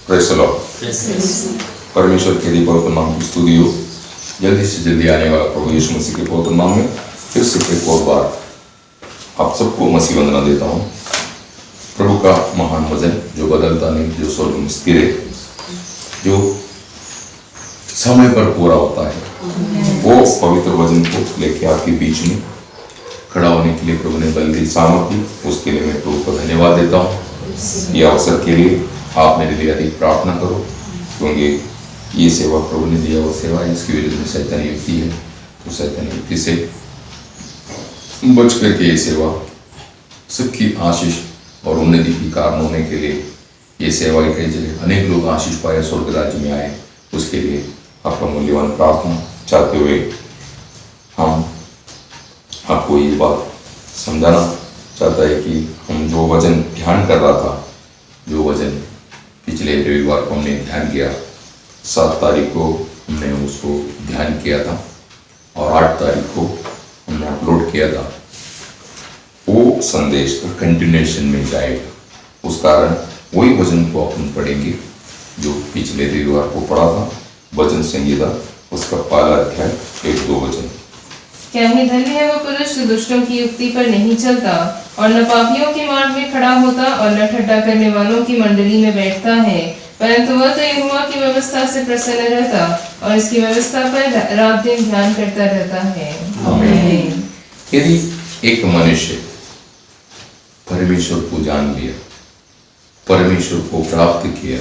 Praise the Lord. परमेश्वर के लिए पवित्र नाम की स्तुति हो। जल्दी से जल्दी आने वाला प्रभु यीशु मसीह के पवित्र नाम में फिर से एक और बार आप सबको मसीह वंदना देता हूँ। प्रभु का महान वचन जो बदलता नहीं, जो स्वर्ग में स्थिर है, जो समय पर पूरा होता है, वो पवित्र वचन को लेके आपके बीच में खड़ा होने के लिए प्रभु ने बल दी, सामर्थ दी। उसके लिए मैं प्रभु को धन्यवाद देता हूँ। ये अवसर के लिए आप मेरे लिए अधिक प्रार्थना करो, क्योंकि ये सेवा प्रभु ने दिया वो सेवा है, इसकी वजह से शैतानी युक्ति है, तो शैतानी युक्ति से बच करके ये सेवा सबकी आशीष और उन्नति की कारण होने के लिए ये सेवा कई जगह अनेक लोग आशीष पाए, स्वर्ग राज्य में आए, उसके लिए आपका मूल्यवान प्रार्थना चाहते हुए हम आपको ये बात समझाना चाहता है कि हम जो वचन ध्यान कर रहा था, जो वचन पिछले रविवार को हमने ध्यान किया, 7 तारीख को हमने उसको ध्यान किया था और 8 तारीख को हमने अपलोड किया था। वो संदेश का कंटिन्यूएशन में जाएगा, उस कारण वही वचन को अपन पढ़ेंगे जो पिछले रविवार को पढ़ा था। वचन संहिता उसका पहला अध्याय 1-2 वचन। क्या ही धन्य है वो पुरुष जो दुष्टों की युक्ति पर नहीं चलता और न पापियों के मार्ग में खड़ा होता और न ठट्ठा करने वालों की मंडली में बैठता है, परंतु वह तो यहोवा की व्यवस्था से प्रसन्न रहता और इसकी व्यवस्था पर रात दिन ध्यान करता रहता है। आमीन। यदि एक मनुष्य परमेश्वर को जान लिया, परमेश्वर को प्राप्त किया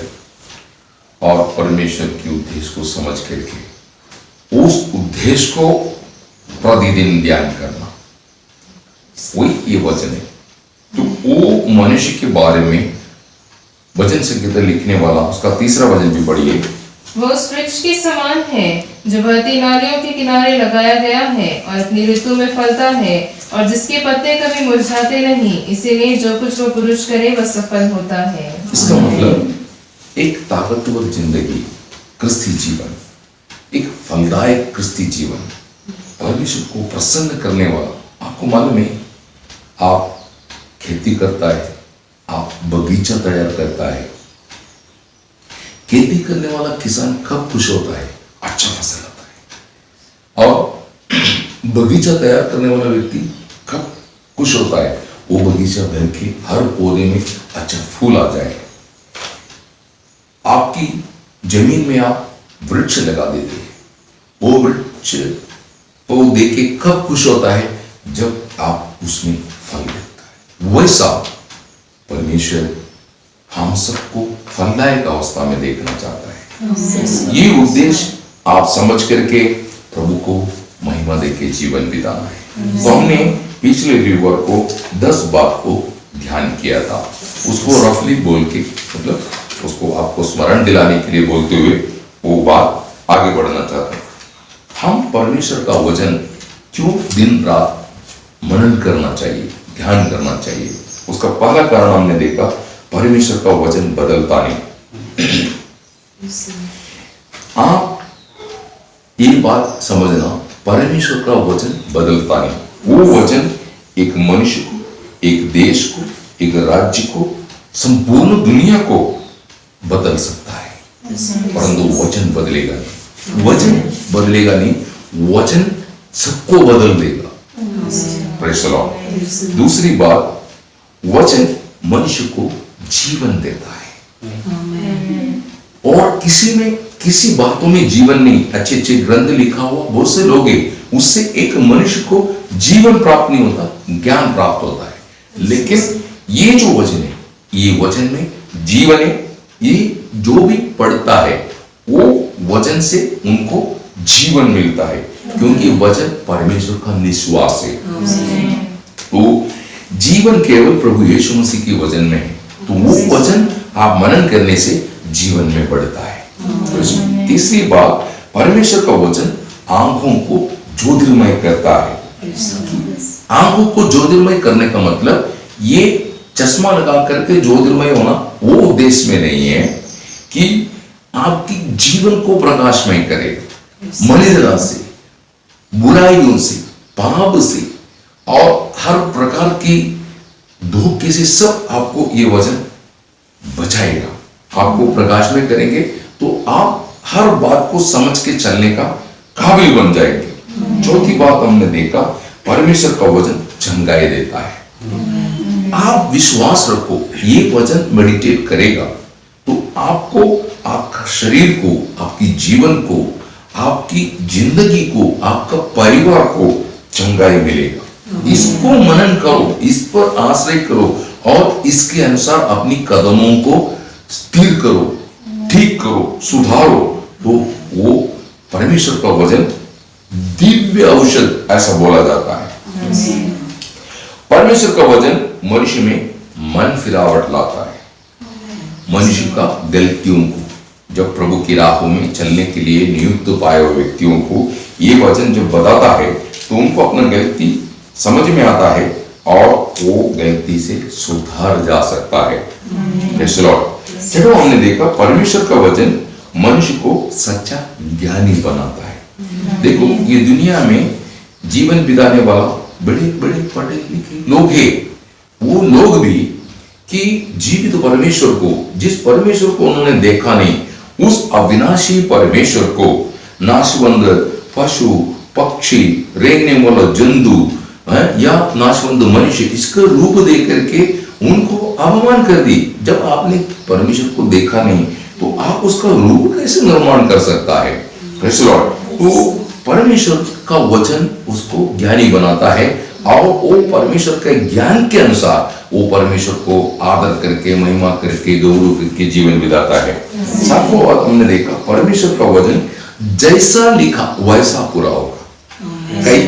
और परमेश्वर के उद्देश्य को समझ करके उस उद्देश्य को प्रतिदिन ध्यान करना, वही ये वचन है। तो वो मनुष्य के बारे में वचन संहिता लिखने वाला उसका तीसरा वचन भी पढ़िए। वो उस वृक्ष के समान है जो बहती नालियों के किनारे लगाया गया है और अपनी ऋतु में फलता है और जिसके पत्ते कभी मुरझाते नहीं, इसीलिए जो कुछ वो पुरुष करे वह सफल होता है। इसका मतलब एक ताकतवर जिंदगी, क्रिस्ती जीवन, एक फलदायक क्रिस्ती जीवन, परमेश्वर को प्रसन्न करने वाला। आपको मालूम है, आप खेती करता है, आप बगीचा तैयार करता है, खेती करने वाला किसान कब खुश होता है? अच्छा फसल आता है। और बगीचा तैयार करने वाला व्यक्ति कब खुश होता है? वो बगीचा भर के हर पौधे में अच्छा फूल आ जाए। आपकी जमीन में आप वृक्ष लगा देते हैं, वो वृक्ष को देख के कब खुश होता है? जब आप उसमें फल देखता है। वैसा परमेश्वर हम सबको फलदायक अवस्था में देखना चाहता है। ये उद्देश्य आप समझ करके प्रभु को महिमा देके जीवन बिताना है। तो हमने पिछले रविवार को 10 बात को ध्यान किया था, उसको रफली बोल के, मतलब उसको आपको स्मरण दिलाने के लिए बोलते हुए वो बात आगे बढ़ना चाहते हैं। हम परमेश्वर का वचन क्यों दिन रात मनन करना चाहिए, ध्यान करना चाहिए? उसका पहला कारण हमने देखा, परमेश्वर का वचन बदलता नहीं। आप ये बात समझना, परमेश्वर का वचन बदलता नहीं। वो वचन एक मनुष्य को, एक देश को, एक राज्य को, संपूर्ण दुनिया को बदल सकता है, परंतु वचन बदलेगा नहीं। वचन बदलेगा नहीं, वचन सबको बदल देगा। Praise the Lord. दूसरी बात, वचन मनुष्य को जीवन देता है। और किसी बातों में जीवन नहीं, अच्छे ग्रंथ लिखा हुआ बहुत से लोग हैं, उससे एक मनुष्य को जीवन प्राप्त नहीं होता, ज्ञान प्राप्त होता है। लेकिन ये जो वचन है, ये वचन में जीवन है। ये जो भी पढ़ता है वो वचन से उनको जीवन मिलता है, क्योंकि वचन परमेश्वर का निश्वास है। तो जीवन केवल प्रभु यीशु मसीह के वचन में है। तो वो वचन आप मनन करने से जीवन में बढ़ता है। तो तीसरी बात, परमेश्वर का वचन आंखों को ज्योतिर्मय करता है। आंखों को ज्योतिर्मय करने का मतलब ये चश्मा लगा करके ज्योतिर्मय होना वो उद्देश्य में नहीं है कि आपकी जीवन को प्रकाशमय करे, मलिनता से, बुराइयों से, पाप से और हर प्रकार की धोखे से सब आपको ये वचन बचाएगा। आपको प्रकाश में करेंगे, तो आप हर बात को समझ के चलने का काबिल बन जाएंगे। चौथी बात हमने देखा, परमेश्वर का वचन चंगाई देता है। आप विश्वास रखो, ये वचन मेडिटेट करेगा तो आपको, आपका शरीर को, आपकी जीवन को, आपकी जिंदगी को, आपका परिवार को चंगाई मिलेगा। इसको मनन करो, इस पर आश्रय करो और इसके अनुसार अपनी कदमों को स्थिर करो, ठीक करो, सुधारो, तो वो परमेश्वर का वचन दिव्य औषध ऐसा बोला जाता है। परमेश्वर का वचन मनुष्य में मन फिरावट लाता है। मनुष्य का गलतियों को, जब प्रभु की राहों में चलने के लिए नियुक्त पाए हुए व्यक्तियों को ये वचन जब बताता है तो उनको अपना गलती समझ में आता है और वो गलती से सुधार जा सकता है। चलो, हमने देखा परमेश्वर का वचन मनुष्य को सच्चा ज्ञानी बनाता है। देखो, ये दुनिया में जीवन बिताने वाला बड़े बड़े पढ़े लिखे लोग हैं, वो लोग भी कि जीवित परमेश्वर को, जिस परमेश्वर को उन्होंने देखा नहीं, उस अविनाशी परमेश्वर को नाशवंत पशु पक्षी, रेंगने वाला जंतु या नाशवंत मनुष्य, इसका रूप दे करके उनको अपमान कर दी। जब आपने परमेश्वर को देखा नहीं तो आप उसका रूप कैसे निर्माण कर सकता है? तो परमेश्वर का वचन उसको ज्ञानी बनाता है और वो परमेश्वर के ज्ञान के अनुसार वो परमेश्वर को आदर करके, महिमा करके, गौरव करके जीवन बिताता है। सातवां बात हमने देखा, परमेश्वर का वचन जैसा लिखा वैसा पूरा होगा। कई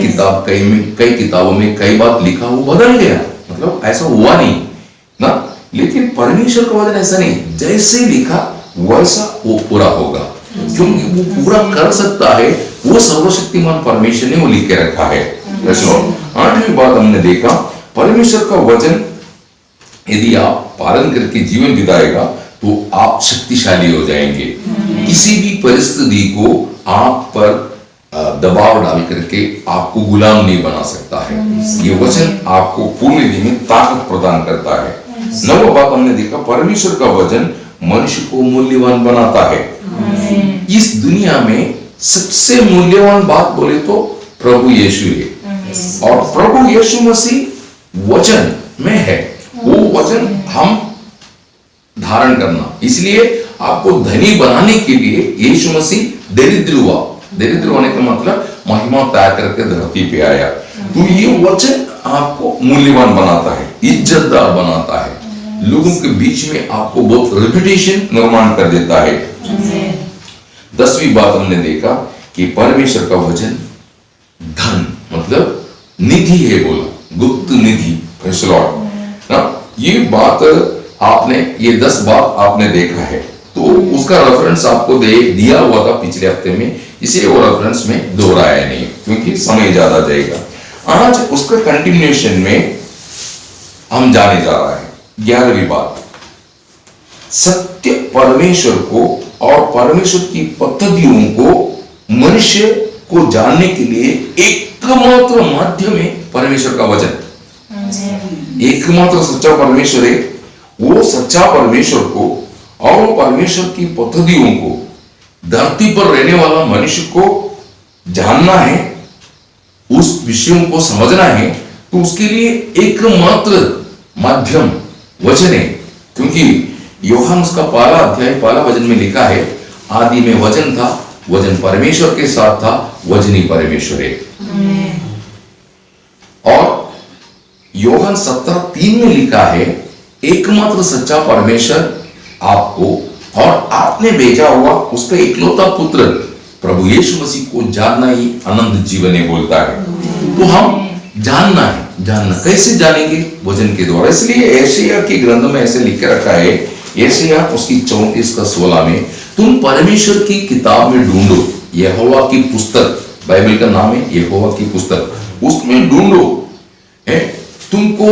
किताबों में कई बात लिखा वो बदल गया, मतलब ऐसा हुआ नहीं ना, लेकिन परमेश्वर का वचन ऐसा नहीं, जैसे लिखा वैसा वो पूरा होगा, क्योंकि वो पूरा कर सकता है, वो सर्वशक्तिमान परमेश्वर ने वो लिख के रखा है। आठवीं बात हमने देखा, परमेश्वर का वचन यदि आप पालन करके जीवन बिताएगा तो आप शक्तिशाली हो जाएंगे। किसी भी परिस्थिति को आप पर दबाव डाल करके आपको गुलाम नहीं बना सकता है। ये वचन आपको पूर्ण में ताकत प्रदान करता है। नौवां बात हमने देखा, परमेश्वर का वचन मनुष्य को मूल्यवान बनाता है। इस दुनिया में सबसे मूल्यवान बात बोले तो प्रभु यीशु है, और प्रभु यीशु मसीह वचन में है। वो वचन हम धारण करना, इसलिए आपको धनी बनाने के लिए यीशु मसीह दरिद्र हुआ। दरिद्र होने का मतलब महिमा त्याग करके धरती पे आया। तो ये वचन आपको मूल्यवान बनाता है, इज्जतदार बनाता है, लोगों के बीच में आपको बहुत रेपुटेशन निर्माण कर देता है। 10वीं बात हमने देखा कि परमेश्वर का वचन धन मतलब निधि है, बोला गुप्त निधि। ये बात आपने, ये 10 बात आपने देखा है, तो उसका रेफरेंस आपको दिया हुआ था पिछले हफ्ते में, इसलिए वो रेफरेंस में दोहराया नहीं क्योंकि समय ज्यादा जाएगा। आज उसका कंटिन्यूएशन में हम जाने जा रहा है 11वीं बात, सत्य परमेश्वर को और परमेश्वर की पद्धतियों को मनुष्य को जानने के लिए एकमात्र माध्यम है परमेश्वर का वचन। एकमात्र सच्चा परमेश्वर है, वो सच्चा परमेश्वर को और परमेश्वर की पद्धतियों को धरती पर रहने वाला मनुष्य को जानना है, उस विषयों को समझना है, तो उसके लिए एकमात्र माध्यम वचन है। क्योंकि यूहन्ना उसका पहला अध्याय पहला वचन में लिखा है, आदि में वचन था, वचन परमेश्वर के साथ था, वचन ही परमेश्वर है। और यूहन्ना 17:3 में लिखा है, एकमात्र सच्चा परमेश्वर आपको और आपने भेजा हुआ उसका इकलौता पुत्र प्रभु यीशु मसीह को जानना ही अनंत जीवन है बोलता है। तो हम जानना है, जानना कैसे जानेंगे? वचन के द्वारा। इसलिए यशायाह के ग्रंथ में ऐसे लिख के रखा है, यशायाह उसकी 34 का 16 में, तुम परमेश्वर की किताब में ढूंढो, यहोवा की पुस्तक, बाइबल का नाम है यहोवा की पुस्तक, उसमें ढूंढो, तुमको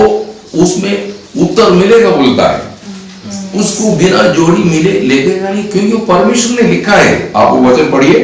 उसमें उत्तर मिलेगा बोलता है। उसको बिना जोड़ी मिले लेगा नहीं, क्योंकि वो परमेश्वर ने लिखा है। आप वो वचन पढ़िए,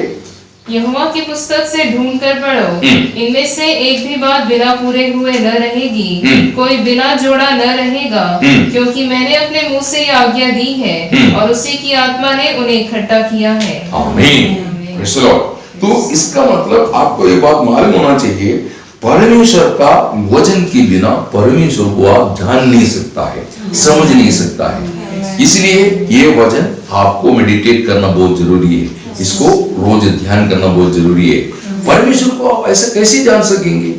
यहोवा की पुस्तक से ढूंढ कर पढ़ो, इनमें से एक भी बात बिना पूरे हुए न रहेगी, कोई बिना जोड़ा न रहेगा, क्योंकि मैंने अपने मुंह से ये आज्ञा दी है और उसी की आत्मा ने उन्हें इकट्ठा किया है। आमीन। Praise the Lord। तो इसका मतलब आपको ये बात मालूम होना चाहिए, परमेश्वर का वचन के बिना परमेश्वर को आप जान नहीं सकता है, समझ नहीं सकता है। इसलिए ये वचन आपको मेडिटेट करना बहुत जरूरी है, इसको रोज ध्यान करना बहुत जरूरी है। परमेश्वर को आप ऐसे कैसे जान सकेंगे?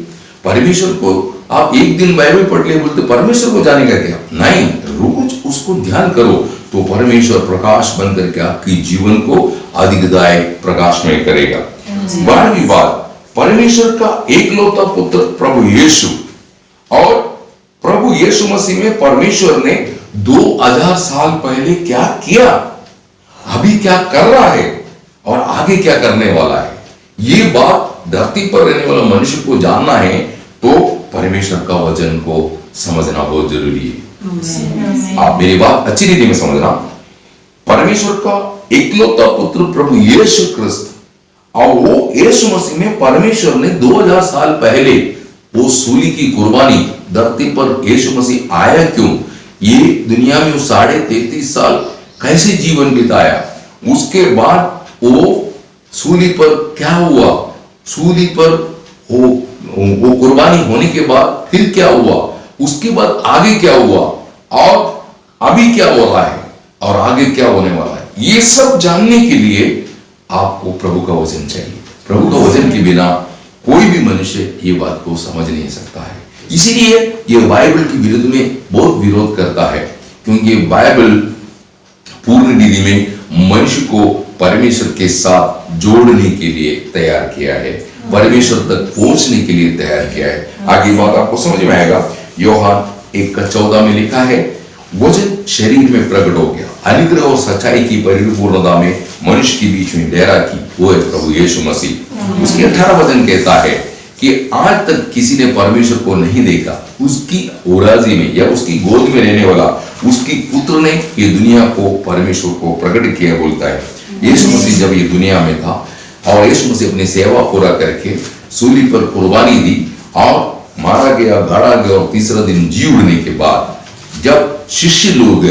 परमेश्वर को आप एक दिन बाइबल पढ़ ले बोलते परमेश्वर को जानेगा क्या? नहीं, रोज उसको ध्यान करो तो परमेश्वर प्रकाश बन करके आपके जीवन को अधिकदायक प्रकाशमय करेगा। 12वीं बात, परमेश्वर का एकलौता पुत्र प्रभु यीशु, और प्रभु यीशु मसीह में परमेश्वर ने 2000 साल पहले क्या किया, अभी क्या कर रहा है और आगे क्या करने वाला है, ये बात धरती पर रहने वाला मनुष्य को जानना है तो परमेश्वर का वचन को समझना बहुत जरूरी है। आप मेरी बात अच्छी रीति में समझना। परमेश्वर का एकलौता पुत्र प्रभु यीशु ख्रिस्त, और वो यीशु मसीह में परमेश्वर ने 2000 साल पहले वो सूली की कुर्बानी, धरती पर यीशु मसीह आया क्यों, ये दुनिया में 33.5 साल कैसे जीवन बिताया, उसके बाद वो सूली पर क्या हुआ, सूली पर वो कुर्बानी होने के बाद फिर क्या हुआ, उसके बाद आगे क्या हुआ, और अभी क्या हो रहा है और आगे क्या होने वाला है, ये सब जानने के लिए आपको प्रभु का वचन चाहिए। प्रभु का वचन के बिना कोई भी मनुष्य ये बात को समझ नहीं सकता है। इसीलिए ये बाइबल के विरुद्ध में बहुत विरोध करता है, क्योंकि बाइबल पूर्ण रीति में मनुष्य को परमेश्वर के साथ जोड़ने के लिए तैयार किया है, परमेश्वर तक पहुंचने के लिए तैयार किया है। आगे बात आपको समझ में आएगा। यूहन्ना 1:14 में लिखा है, वचन शरीर में प्रकट हो गया, अनुग्रह और सच्चाई की परिपूर्णता में मनुष्य के बीच में डेरा की, वो है प्रभु यीशु मसीह। उसके 18 वचन कहता है कि आज तक किसी ने परमेश्वर को नहीं देखा, उसकी औराजी में या उसकी गोद में रहने वाला उसकी पुत्र ने ये दुनिया को परमेश्वर को प्रकट किया, बोलता है। यीशु मसीह जब ये दुनिया में था और यीशु मसीह अपनी सेवा पूरा करके सूली पर कुर्बानी दी और मारा गया, गाड़ा गया और तीसरा दिन जी उठने के बाद जब शिष्य लोग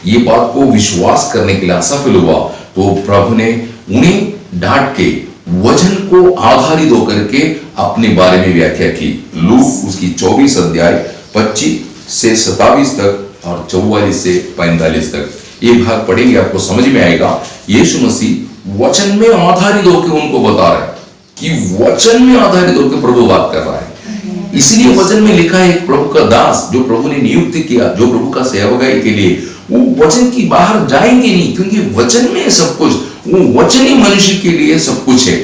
ये बात को विश्वास करने के लिए असफल हुआ तो प्रभु ने उन्हें डांट के वचन को आधारित होकर के अपने बारे में व्याख्या की। लूक उसकी 24 अध्याय 25 से 27 तक और 44 से 45 तक ये भाग पढ़ेंगे, आपको समझ में आएगा। यीशु मसीह वचन में आधारित होकर उनको बता रहा है कि वचन में आधारित होकर प्रभु बात कर रहा है। इसलिए वचन में लिखा है, एक प्रभु का दास जो प्रभु ने नियुक्त किया, जो प्रभु का सेवकाई के लिए, वो वचन की बाहर जाएंगे नहीं, क्योंकि वचन में सब कुछ, वो वचन ही मनुष्य के लिए सब कुछ है।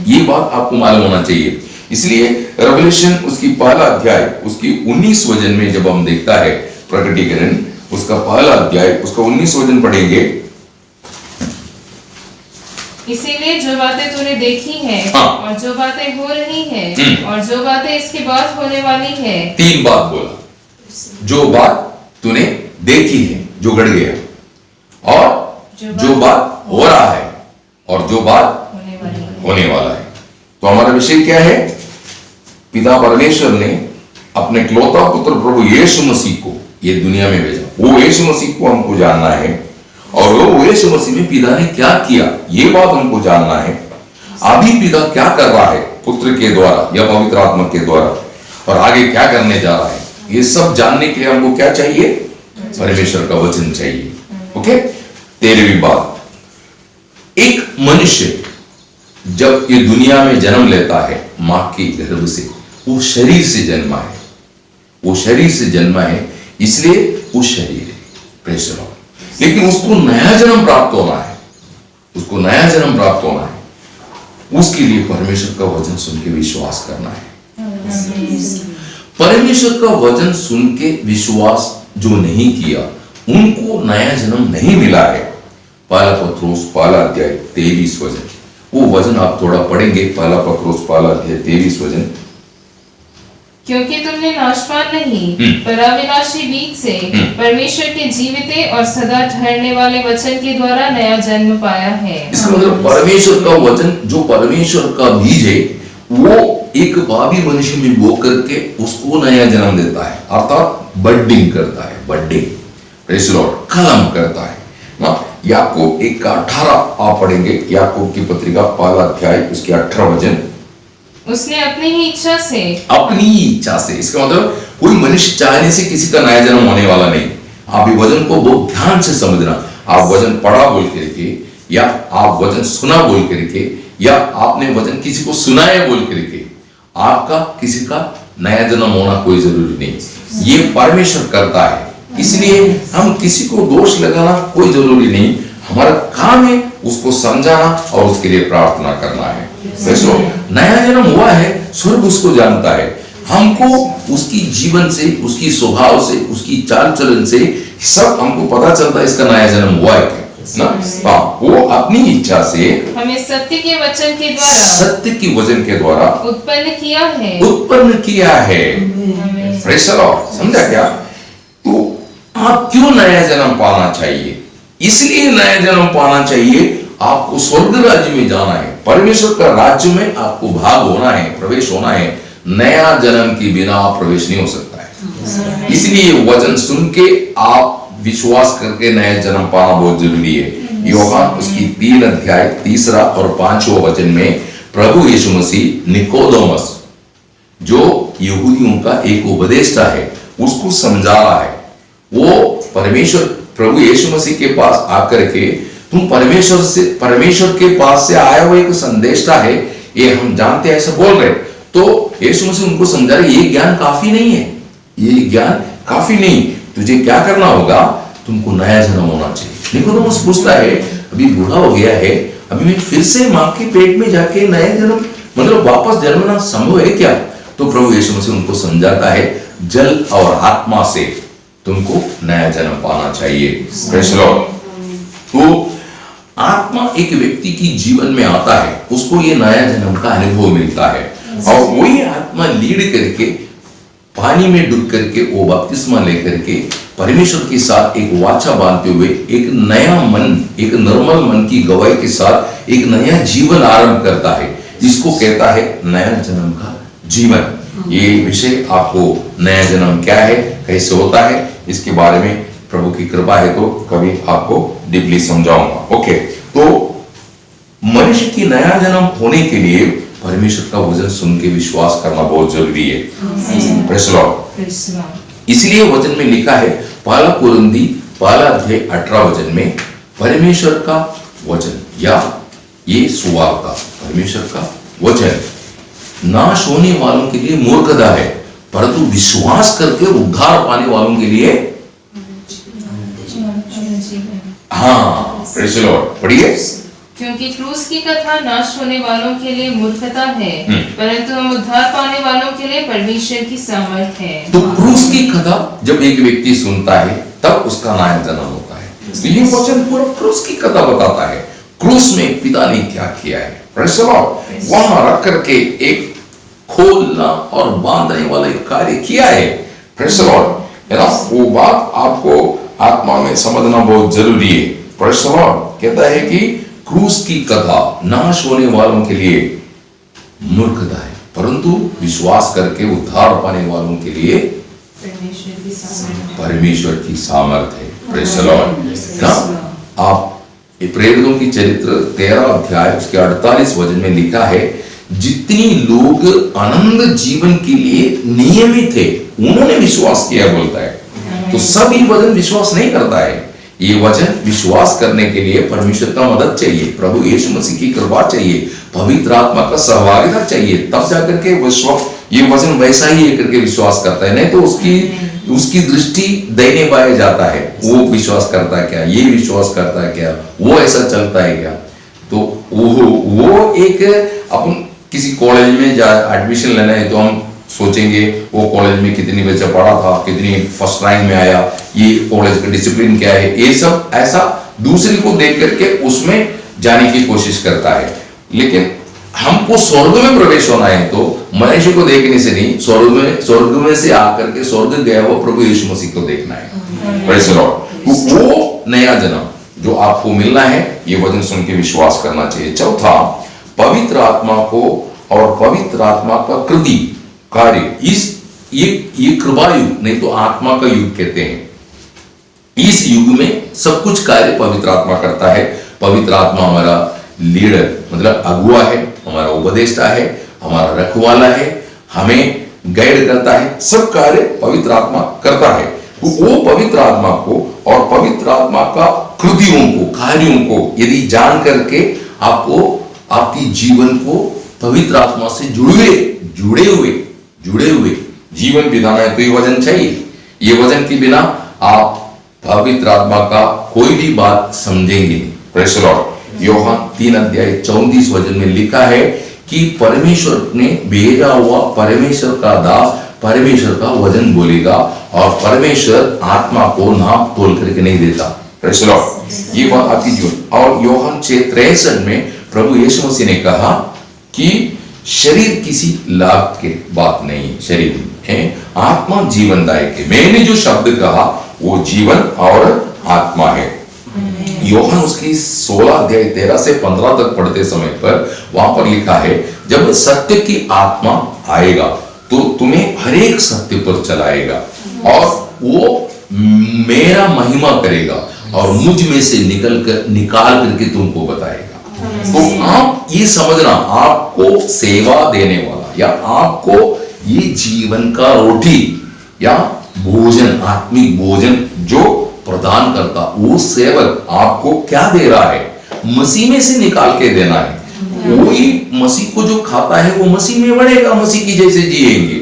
ये बात आपको मालूम होना चाहिए। इसलिए रेवलेशन उसकी पहला अध्याय उसकी 19 वचन में जब हम देखता है, प्रकटीकरण उसका पहला अध्याय उसका 19 वचन पढ़ेंगे। इसीलिए जो बातें तूने देखी हैं, हाँ। और जो बातें हो रही हैं, और जो बातें इसके बाद होने वाली है, 3 बात बोला, जो बात तूने देखी है, जो घट गया, और जो बात हो रहा है, और जो बात होने वाला है। तो हमारा विषय क्या है? पिता परमेश्वर ने अपने इकलौता पुत्र प्रभु यीशु मसीह को ये दुनिया में भेजा। वो यीशु मसीह को हमको जानना है, और वो यीशु मसीह में पिता ने क्या किया ये बात हमको जानना है। अभी पिता क्या कर रहा है पुत्र के द्वारा या पवित्र आत्मा के द्वारा, और आगे क्या करने जा रहा है, ये सब जानने के लिए हमको क्या चाहिए? परमेश्वर का वचन चाहिए। ओके। 13वीं बात, एक मनुष्य जब ये दुनिया में जन्म लेता है मां के गर्भ से, वो शरीर से जन्मा है, वो शरीर से जन्मा है, इसलिए वो शरीर है। Praise the Lord. लेकिन उसको नया जन्म प्राप्त होना है, उसको नया जन्म प्राप्त होना है, उसके लिए परमेश्वर का वचन सुन के विश्वास करना है। परमेश्वर का वचन सुन के विश्वास जो नहीं किया उनको नया जन्म नहीं मिला है। पहला पत्रोस पहला अध्याय 23 वचन, वो वचन आप थोड़ा पढ़ेंगे। पहला पत्रोस पहला अध्याय 23 वचन। क्योंकि तुमने नाशवान नहीं पर अविनाशी बीज से परमेश्वर के जीवित और सदा ठहरने वाले वचन के द्वारा नया जन्म पाया है। इसका मतलब परमेश्वर का वचन, जो परमेश्वर का बीज है, वो एक भावी मनुष्य में बो करके उसको नया जन्म देता है, अर्थात बडिंग करता है, बडिंग, प्रेज़ द लॉर्ड, कलम करता है ना। याकूब 1:18 आप पढ़ेंगे, याकूब की पत्रिका 1 अध्याय उसके 18 वचन। उसने अपनी ही इच्छा से, अपनी इच्छा से, इसका मतलब कोई मनुष्य चाहने से किसी का नया जन्म होने वाला नहीं। आप ये वचन को बहुत ध्यान से समझना। आप वचन पढ़ा बोल के रखे, या आप वचन सुना बोल के रखे, या आपने वचन किसी को सुनाया बोल के रखे, आपका किसी का नया जन्म होना कोई जरूरी नहीं। ये परमेश्वर करता है, इसलिए हम किसी को दोष लगाना कोई जरूरी नहीं। हमारा काम है उसको समझाना और उसके लिए प्रार्थना करना है। वैसे नया जन्म हुआ है, स्वर्ग उसको जानता है। हमको उसकी जीवन से, उसकी स्वभाव से, उसकी चाल चलन से सब हमको पता चलता है इसका नया जन्म हुआ है ना। वो अपनी इच्छा से हमें सत्य के वचन के द्वारा, सत्य की वचन के द्वारा उत्पन्न किया है, उत्पन्न किया है। प्रेज़ द लॉर्ड, समझा क्या? तो आप क्यों नया जन्म पाना चाहिए? इसलिए नया जन्म पाना चाहिए, आपको स्वर्ग राज्य में जाना है, परमेश्वर का राज्य में आपको भाग होना है, प्रवेश होना है। नया जन्म के बिना आप प्रवेश नहीं हो सकता है। इसलिए वचन सुन के आप विश्वास करके नया जन्म पाना बहुत जरूरी है। यूहन्ना उसकी 3 अध्याय 3 और 5 वचन में प्रभु यीशु मसीह निकोदेमस, जो यहूदियों का एक उपदेष्टा है, उसको समझा रहा है। वो परमेश्वर, प्रभु यीशु मसीह के पास आकर के, तुम परमेश्वर के पास से आया हुआ एक संदेशता है, ये हम जानते हैं, ऐसा बोल रहे। तो यीशु मसीह उनको समझा रहे, ये ज्ञान काफी नहीं है, ये ज्ञान काफी नहीं, तुझे क्या करना होगा? तुमको नया जन्म होना चाहिए। निकोदेमस पूछता है, अभी बूढ़ा हो गया है, अभी मैं फिर से मां के पेट में जाके नया जन्म, मतलब वापस जन्मना संभव है क्या? तो प्रभु यीशु मसीह उनको समझाता है, जल और आत्मा से तुमको नया जन्म पाना चाहिए। Praise the Lord. तो आत्मा एक व्यक्ति की जीवन में आता है, उसको ये नया जन्म का अनुभव मिलता है, और वही आत्मा लीड करके पानी में डूब करके वो बपतिस्मा लेकर के परमेश्वर के साथ एक वाचा बांधते हुए एक नया मन, एक निर्मल मन की गवाही के साथ एक नया जीवन आरंभ करता है, जिसको कहता है नया जन्म का जीवन। ये विषय आपको नया जन्म क्या है, कैसे होता है, इसके बारे में प्रभु की कृपा है तो कभी आपको डीपली समझाऊंगा। ओके, तो मनुष्य की नया जन्म होने के लिए परमेश्वर का वचन सुन के विश्वास करना बहुत जरूरी है। Praise the Lord. इसलिए वचन में लिखा है, 1 कुरिन्थी 1 अध्याय 18 वचन में, परमेश्वर का वचन या ये सुवार्ता, परमेश्वर का वचन नाश होने वालों के लिए मूर्खता है, परंतु विश्वास करके उद्धार पाने वालों के लिए, हाँ, प्रेज़ द लॉर्ड, पढ़िए। क्योंकि क्रूस की कथा नाश होने वालों के लिए मूर्खता है, परंतु हम उद्धार पाने वालों के लिए परमेश्वर की सामर्थ्य है। तो क्रूस की कथा जब एक व्यक्ति सुनता है तब उसका नया जन्म होता है। तो ये वचन पूरा क्रूस की कथा बताता है, क्रूस में पिता ने क्या किया है। Praise the Lord. वहां रख करके एक खोलना और बांधने वाला एक कार्य किया है। प्रेज़ द लॉर्ड, है ना। वो बात आपको आत्मा में समझना बहुत जरूरी है। Praise the Lord. कहता है कि क्रूस की कथा नाश होने वालों के लिए मूर्खता है, परंतु विश्वास करके उद्धार पाने वालों के लिए परमेश्वर की सामर्थ है। Praise the Lord. ना आप प्रेरितों की चरित्र 13 अध्याय उसके 48 वचन में लिखा है, जितनी लोग आनंद जीवन के लिए नियमित थे उन्होंने विश्वास किया, बोलता है। तो सब ये वचन विश्वास नहीं करता है, ये वचन विश्वास करने के लिए परमेश्वर का मदद चाहिए, प्रभु यीशु मसीह की कृपा चाहिए, पवित्र आत्मा का सहभागिता चाहिए, तब जाकर के विश्वास, ये वचन वैसा ही करके विश्वास करता है। नहीं तो उसकी दृष्टि दाहिने बाएं जाता है, वो विश्वास करता है क्या, ये विश्वास करता है क्या, वो ऐसा चलता है क्या। तो वो एक, अपन किसी कॉलेज में एडमिशन लेना है तो हम सोचेंगे वो कॉलेज में कितनी बच्चा पढ़ा था, कितनी फर्स्ट रैंक में आया, ये कॉलेज का डिसिप्लिन क्या है, ये सब ऐसा दूसरे को देख करके उसमें जाने की कोशिश करता है। लेकिन हमको स्वर्ग में प्रवेश होना है तो मनुष्य को देखने से नहीं, स्वर्ग में से आकर के स्वर्ग गया हुआ प्रभु यीशु मसीह को देखना है। Praise the Lord. तो वो नया जन्म जो आपको मिलना है, ये वचन सुन के विश्वास करना चाहिए। चौथा, पवित्र आत्मा को और पवित्र आत्मा का कृति कार्य, ये कृपा युग नहीं तो आत्मा का युग कहते हैं। इस युग में सब कुछ कार्य पवित्र आत्मा करता है। पवित्र आत्मा हमारा लीडर मतलब अगुआ है, हमारा उपदेष्टा है, हमारा रखवाला है, हमें गाइड करता है, सब कार्य पवित्र आत्मा करता है। तो वो पवित्र आत्मा को और पवित्र आत्मा का कृतियों को, कार्यों को यदि जान करके आपको आपकी जीवन को पवित्र आत्मा से जुड़े हुए जीवन बिताना है तो ये वचन चाहिए। ये वचन के बिना आप पवित्र आत्मा का कोई भी बात समझेंगे नहीं। Praise the Lord. यूहन्ना 3:34 वचन में लिखा है कि परमेश्वर ने भेजा हुआ परमेश्वर का दास परमेश्वर का वचन बोलेगा और परमेश्वर आत्मा को नाप तोल करके नहीं देता। Praise the Lord. ये बात आपकी जीवन। और यूहन्ना 6:63 में प्रभु यीशु मसीह ने कहा कि शरीर किसी लाभ के बात नहीं, शरीर है आत्मा जीवनदायक है। मैंने जो शब्द कहा वो जीवन और आत्मा है। यूहन्ना उसकी 16:13 से 15 तक पढ़ते समय पर वहां पर लिखा है, जब सत्य की आत्मा आएगा तो तुम्हें हर एक सत्य पर चलाएगा और वो मेरा महिमा करेगा और मुझ में से निकाल करके तुमको बताएगा। तो आप ये समझना, आपको सेवा देने वाला या आपको ये जीवन का रोटी या भोजन, आत्मिक भोजन जो प्रदान करता, वो सेवक आपको क्या दे रहा है? मसीह में से निकाल के देना है। वही मसीह को जो खाता है वो मसीह में बढ़ेगा, मसीह की जैसे जिएंगे।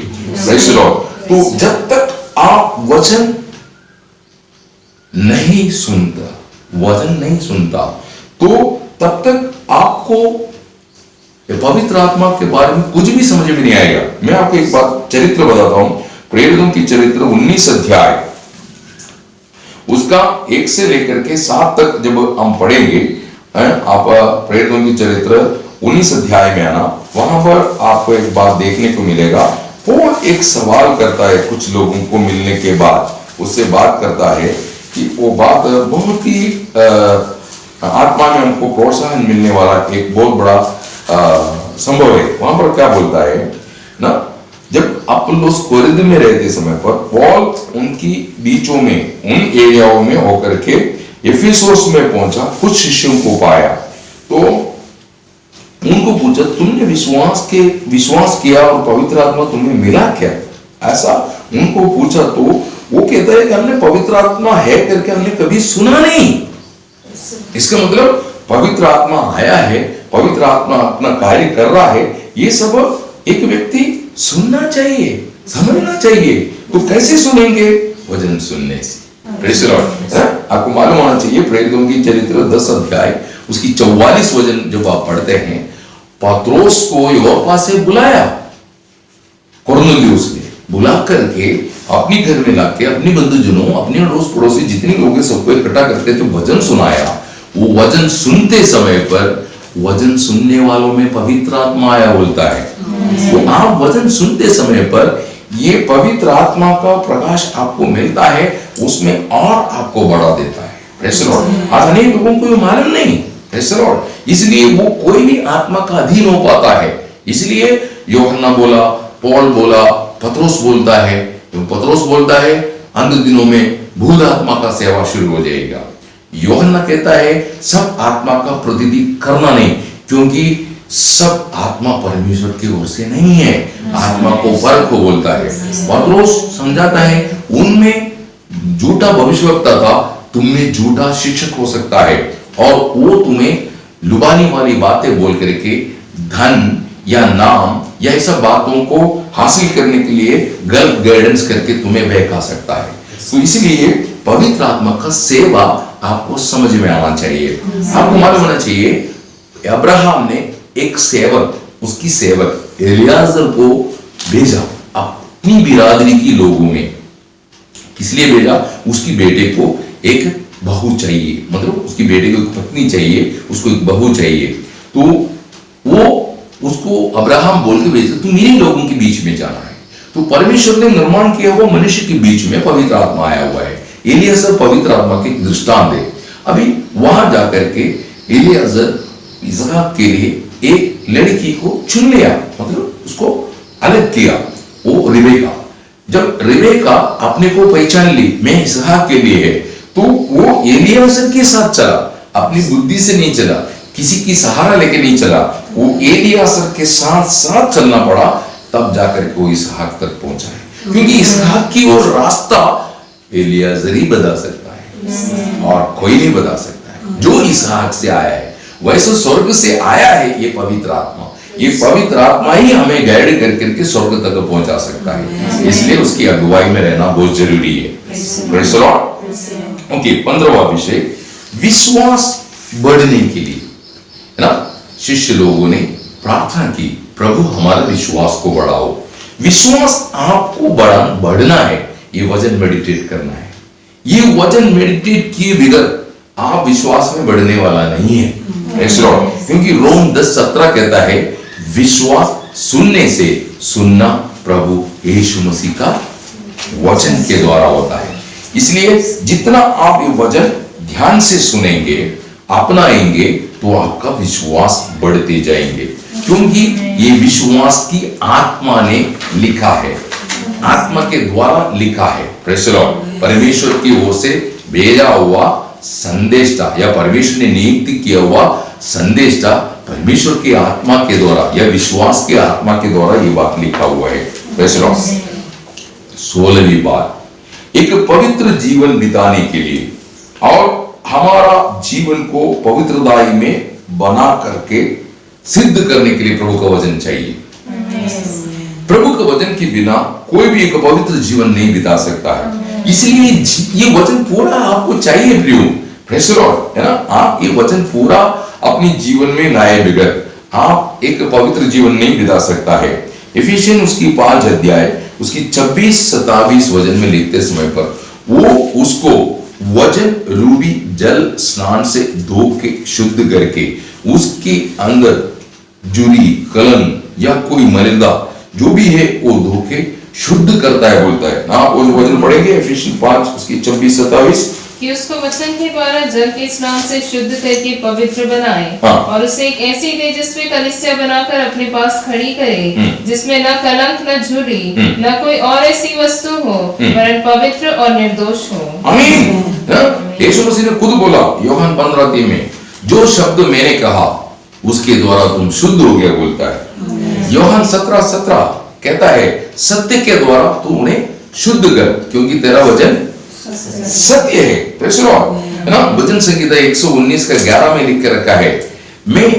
Praise the Lord. तो जब तक आप वचन नहीं सुनता तो तब तक आपको पवित्र आत्मा के बारे में कुछ भी समझ में नहीं आएगा। मैं आपको एक बात चरित्र बताता हूं, प्रेरितों की चरित्र 19 अध्याय उसका 1 से लेकर के 7 तक जब हम पढ़ेंगे, आप प्रेरितों की चरित्र 19 अध्याय में आना, वहां पर आपको एक बात देखने को मिलेगा। वो एक सवाल करता है कुछ लोगों को मिलने के बाद, उससे बात करता है कि वो बात बहुत ही आत्मा में हमको प्रोत्साहन मिलने वाला एक बहुत बड़ा संभव है। वहां पर क्या बोलता है ना, जब अपुल्लोस कोरिन्थ में रहते समय पर पौल उनकी बीचों में उन एरियाओं में होकर के एफिसोस में पहुंचा, कुछ शिष्यों को पाया तो उनको पूछा, तुमने विश्वास किया और पवित्र आत्मा तुम्हें मिला क्या? ऐसा उनको पूछा तो वो कहता है कि हमने पवित्र आत्मा है करके हमने कभी सुना नहीं। इसका मतलब पवित्र आत्मा आया है, पवित्र आत्मा अपना कार्य कर रहा है, ये सब एक व्यक्ति सुनना चाहिए, समझना चाहिए। तो कैसे सुनेंगे? वचन सुनने से। Praise the Lord. आपको मालूम होना चाहिए प्रेरितों की चरित्र 10 अध्याय उसकी 44 वचन जब आप पढ़ते हैं, पत्रोस को योप्पा से बुलाया, कुरनेलियुस ने बुला करके अपनी घर में लाके अपनी बंधुजनों, अपने अड़ोस पड़ोसी जितने लोग हैं सबको इकट्ठा करके तो वचन सुनाया। वो वचन सुनते समय पर वचन सुनने वालों में पवित्र आत्मा आया बोलता है। तो आप वचन सुनते समय पर ये पवित्र आत्मा का प्रकाश आपको मिलता है, उसमें और आपको बढ़ा देता है। Praise the Lord. आज अनेक लोगों को ये मालूम नहीं। Praise the Lord. इसलिए वो कोई भी आत्मा का अधीन हो पाता है। इसलिए यूहन्ना बोला, पौल बोला, पत्रोस बोलता है, पत्रोस बोलता है अंत दिनों में भूत आत्मा का सेवा शुरू हो जाएगा। यूहन्ना कहता है सब आत्मा का प्रतिनिधित्व करना नहीं, क्योंकि सब आत्मा परमेश्वर की ओर से नहीं है, आत्मा को परखो बोलता है। पत्रोस समझाता है उनमें झूठा भविष्यवक्ता था, तुम में झूठा शिक्षक हो सकता है और वो तुम्हें लुभाने वाली बातें बोल करके धन या नाम या ऐसा बातों को हासिल करने के लिए गलत गाइडेंस करके तुम्हें बहका सकता है। तो इसलिए पवित्र आत्मा का सेवा आपको समझ में आना चाहिए। आपको मालूम होना चाहिए अब्राहम ने एक सेवक, उसकी सेवक एलियाजर को भेजा अपनी बिरादरी की लोगों में। किस लिए भेजा? उसकी बेटे को एक बहू चाहिए, मतलब उसकी बेटे को एक पत्नी चाहिए, उसको एक बहू चाहिए। तो वो उसको अब्राहम बोल के भेजता, तू मेरे लोगों के बीच में जाना है। तो परमेश्वर ने निर्माण किया हुआ मनुष्य के बीच में पवित्र आत्मा आया हुआ है। एलियाजर पवित्र आत्मा के दृष्टांत है। अभी वहां जाकर के एलियाजर इसहाक के लिए एक लड़की को चुन लिया, मतलब उसको अलग किया, वो रिबेका। जब रिबेका अपने को पहचान ली, मैं इसहाक के लिए है, तो वो एलियाजर के साथ चला, अपनी बुद्धि से नहीं चला, किसी की सहारा लेके नहीं चला, वो एलियाजर के साथ साथ चलना पड़ा, तब जाकर के वो इसहाक तक पहुंचा है। क्योंकि इसहाक की वो रास्ता एलियाजर ही बता सकता है और कोई नहीं बता सकता है। जो इसहाक से आया है, वैसे स्वर्ग से आया है ये पवित्र आत्मा। ये पवित्र आत्मा ही हमें गाइड करके स्वर्ग तक पहुंचा सकता है। इसलिए उसकी अगुवाई में रहना बहुत जरूरी है। Praise the Lord. ओके, 15वां विषय, विश्वास बढ़ने के लिए, है ना। शिष्य लोगों ने प्रार्थना की, प्रभु हमारे विश्वास को बढ़ाओ। विश्वास आपको बढ़ना है, ये वजन मेडिटेट करना है। ये वजन मेडिटेट किए बगैर आप विश्वास में बढ़ने वाला नहीं है। क्योंकि रोम 10:17 कहता है, विश्वास सुनने से, सुनना प्रभु यीशु मसीह का वचन के द्वारा होता है। इसलिए जितना आप ये वचन ध्यान से सुनेंगे, अपनाएंगे, तो आपका विश्वास बढ़ते जाएंगे। क्योंकि ये विश्वास की आत्मा ने लिखा है, आत्मा के द्वारा लिखा है। Praise the Lord. परमेश्वर की ओर से भेजा हुआ संदेशता या परमेश्वर ने नियुक्त किया हुआ संदेशता परमेश्वर की आत्मा के द्वारा या विश्वास की आत्मा के द्वारा ये बात लिखा हुआ है। Praise the Lord. 16वीं बात, एक पवित्र जीवन बिताने के लिए और हमारा जीवन को पवित्रताई में बना करके सिद्ध करने के लिए प्रभु का वचन चाहिए। प्रभु के वचन के बिना कोई भी एक पवित्र जीवन नहीं बिता सकता है। इसलिए ये वचन पूरा आपको चाहिए प्रियो। प्रेज़ द लॉर्ड, है ना। आप ये वचन पूरा अपने जीवन में लाए बगैर आप एक पवित्र जीवन नहीं बिता सकता है। इफिसियन उसकी 5 अध्याय उसकी 26-27 वचन में लिखते समय पर वो उसको वचन रूबी जल स्नान से धो के शुद्ध करके उसके अंदर जुरी कलन या कोई मलिनता जो भी है वो धो के शुद्ध करता है, बोलता है। आप वो वचन पढ़ेंगे इफिसियन 5 उसकी 26-27 कि उसको वचन के द्वारा जल के स्नान से शुद्ध करके पवित्र बनाए। हाँ। और उसे एक ऐसी तेजस्वी कलीसिया बनाकर अपने पास खड़ी करे, जिसमें न कलंक न झुर्री न कोई और ऐसी वस्तु हो, वरन पवित्र और निर्दोष हो। आमीन। यीशु मसीह ने खुद बोला यूहन्ना 15:3 में, जो शब्द मैंने कहा उसके द्वारा तुम शुद्ध हो गए, बोलता है। यूहन्ना 17:17 कहता है, सत्य के द्वारा तू उन्हें शुद्ध कर, क्योंकि तेरा वचन सत्य है। प्रेज़ द लॉर्ड, है ना। वचन संहिता 119 का 11 में लिख के रखा है, मैं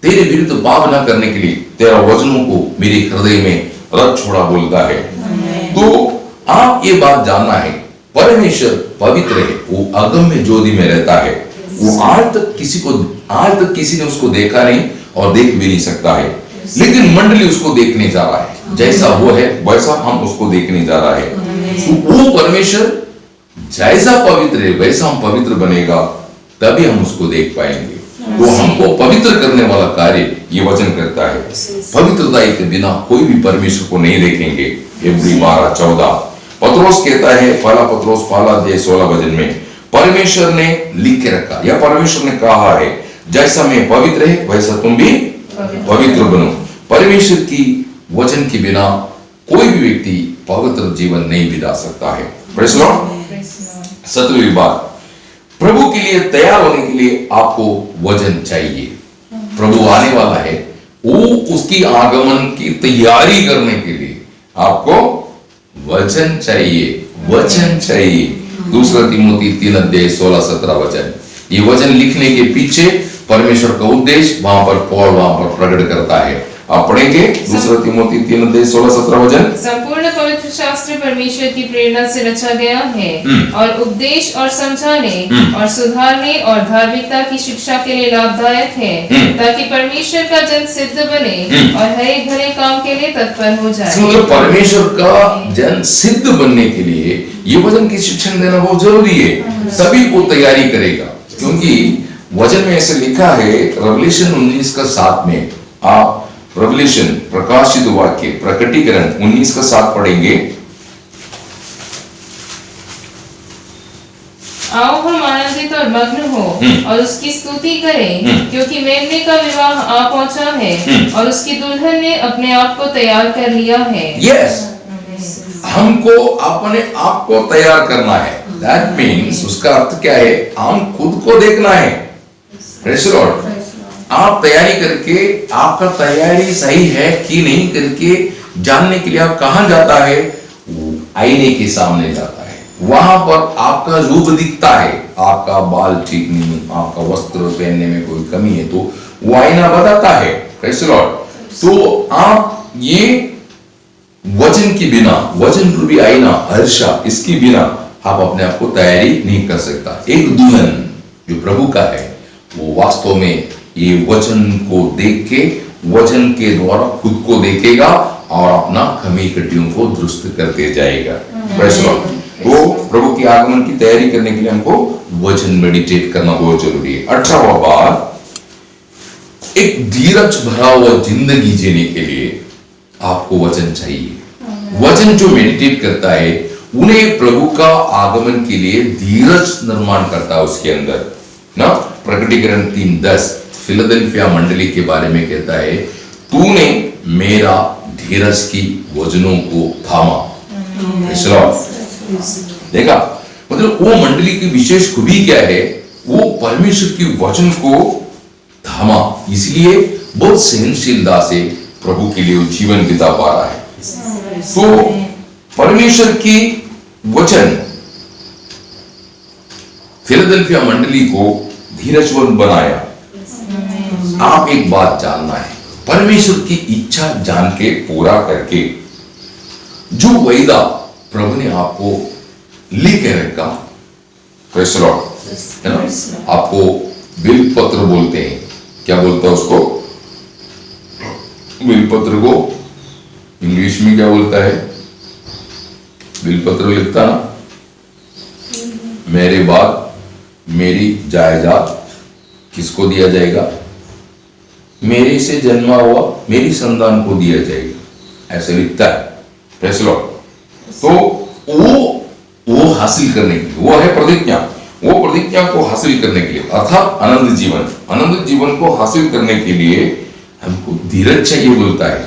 तेरे विरुद्ध पाप न करने के लिए तेरा वचनों को मेरे हृदय में रख छोड़ा, बोलता है। तो आप ये बात जानना है, परमेश्वर पवित्र है, वो अगम्य ज्योति में रहता है। वो आज तक किसी ने उसको देखा नहीं और देख भी नहीं सकता है, लेकिन मंडली उसको देखने जा रहा है। जैसा वो है वैसा हम उसको देखने जा रहा है। तो वो परमेश्वर जैसा पवित्र है वैसा हम पवित्र बनेगा, तभी हम उसको देख पाएंगे। तो हमको पवित्र करने वाला कार्य ये वचन करता है। पवित्रता के बिना कोई भी परमेश्वर को नहीं देखेंगे। इब्री 12:14 पत्रोस कहता है, पहला पत्रोस 1:16 वचन में, परमेश्वर ने लिख के रखा या परमेश्वर ने कहा है, जैसा मैं पवित्र है वैसा तुम भी पवित्र बनो। परमेश्वर की वचन के बिना कोई भी व्यक्ति पवित्र जीवन नहीं बिता सकता है। Praise the Lord. 7वीं बात, प्रभु के लिए तैयार होने के लिए आपको वचन चाहिए। प्रभु आने वाला है, वो उसकी आगमन की तैयारी करने के लिए आपको वचन चाहिए, वचन चाहिए। 2 तिमोथी 3:16-17 वचन। ये वचन लिखने के पीछे परमेश्वर का उद्देश्य वहां पर पौल प्रकट करता है। आप पढ़ेंगे 2 तिमोथी 3:16-17 वचन। संपूर्ण पवित्र शास्त्र परमेश्वर की प्रेरणा से रचा गया है और उपदेश और समझाने और सुधारने और धार्मिकता की शिक्षा के लिए लाभदायक है, ताकि परमेश्वर का जन सिद्ध बने और हर एक भले काम के लिए तत्पर हो जाए। मतलब परमेश्वर का जन सिद्ध बनने के लिए ये वचन की शिक्षण देना बहुत जरूरी है, तभी वो तैयारी करेगा। क्योंकि वचन में ऐसे लिखा है, रेवलेशन 19:7 में, आप रेवलेशन प्रकाशित वाक्य प्रकटीकरण 19 का 7 पढ़ेंगे। आओ हम आनंदित और मग्न हो और उसकी स्तुति करें, क्योंकि मेमने का विवाह आ पहुंचा है और उसकी दुल्हन ने अपने आप को तैयार कर लिया है। यस, हमको अपने आप को तैयार करना है। दैट मीन्स उसका अर्थ क्या है? हम खुद को देखना है। Praise the Lord. आप तैयारी करके आपका तैयारी सही है कि नहीं करके जानने के लिए आप कहां जाता है? आईने के सामने जाता है। वहां पर आपका रूप दिखता है। आपका बाल ठीक नहीं, आपका वस्त्र पहनने में कोई कमी है, तो वो आईना बताता है। Praise the Lord. तो आप ये वचन के बिना, वचन रूपी आईना हर्षा, इसके बिना आप अपने आप को तैयारी नहीं कर सकता। एक दुल्हन जो प्रभु का है वो वास्तव में ये वचन को देख के, वचन के द्वारा खुद को देखेगा और अपना कमी कटियों को दुरुस्त करते जाएगा। Praise the Lord. तो प्रभु के आगमन की तैयारी करने के लिए हमको वचन मेडिटेट करना बहुत जरूरी है। 18वां बात, एक धीरज भरा हुआ जिंदगी जीने के लिए आपको वचन चाहिए। वचन जो मेडिटेट करता है उन्हें प्रभु का आगमन के लिए धीरज निर्माण करता है उसके अंदर ना। प्रकटीकरण 3:10 फिलाडेल्फिया मंडली के बारे में कहता है, तूने मेरा धीरज की वचनों को थामा। देखा, मतलब वो मंडली की विशेष खूबी क्या है? वो परमेश्वर की वचन को थामा, इसलिए बहुत सहनशीलता से प्रभु के लिए जीवन बिता पा रहा है। तो परमेश्वर की वचन फिलाडेल्फिया मंडली को धीरजवन बनाया। आप एक बात जानना है, परमेश्वर की इच्छा जान के पूरा करके जो वायदा प्रभु ने आपको लिख के रखा, प्रेज़ द लॉर्ड, है ना। आपको बिल पत्र बोलते हैं, क्या बोलता है उसको? बिल पत्र को इंग्लिश में क्या बोलता है? बिल पत्र लिखता ना, मेरे बाद मेरी जायदाद किसको दिया जाएगा? मेरे से जन्मा हुआ मेरी संतान को दिया जाएगा, ऐसे लिखता है। Praise the Lord. तो वो हासिल करने के लिए, वो है प्रतिज्ञा, वो प्रतिज्ञा को हासिल करने के लिए अर्थात अनंत जीवन, अनंत जीवन को हासिल करने के लिए हमको धीरज चाहिए बोलता है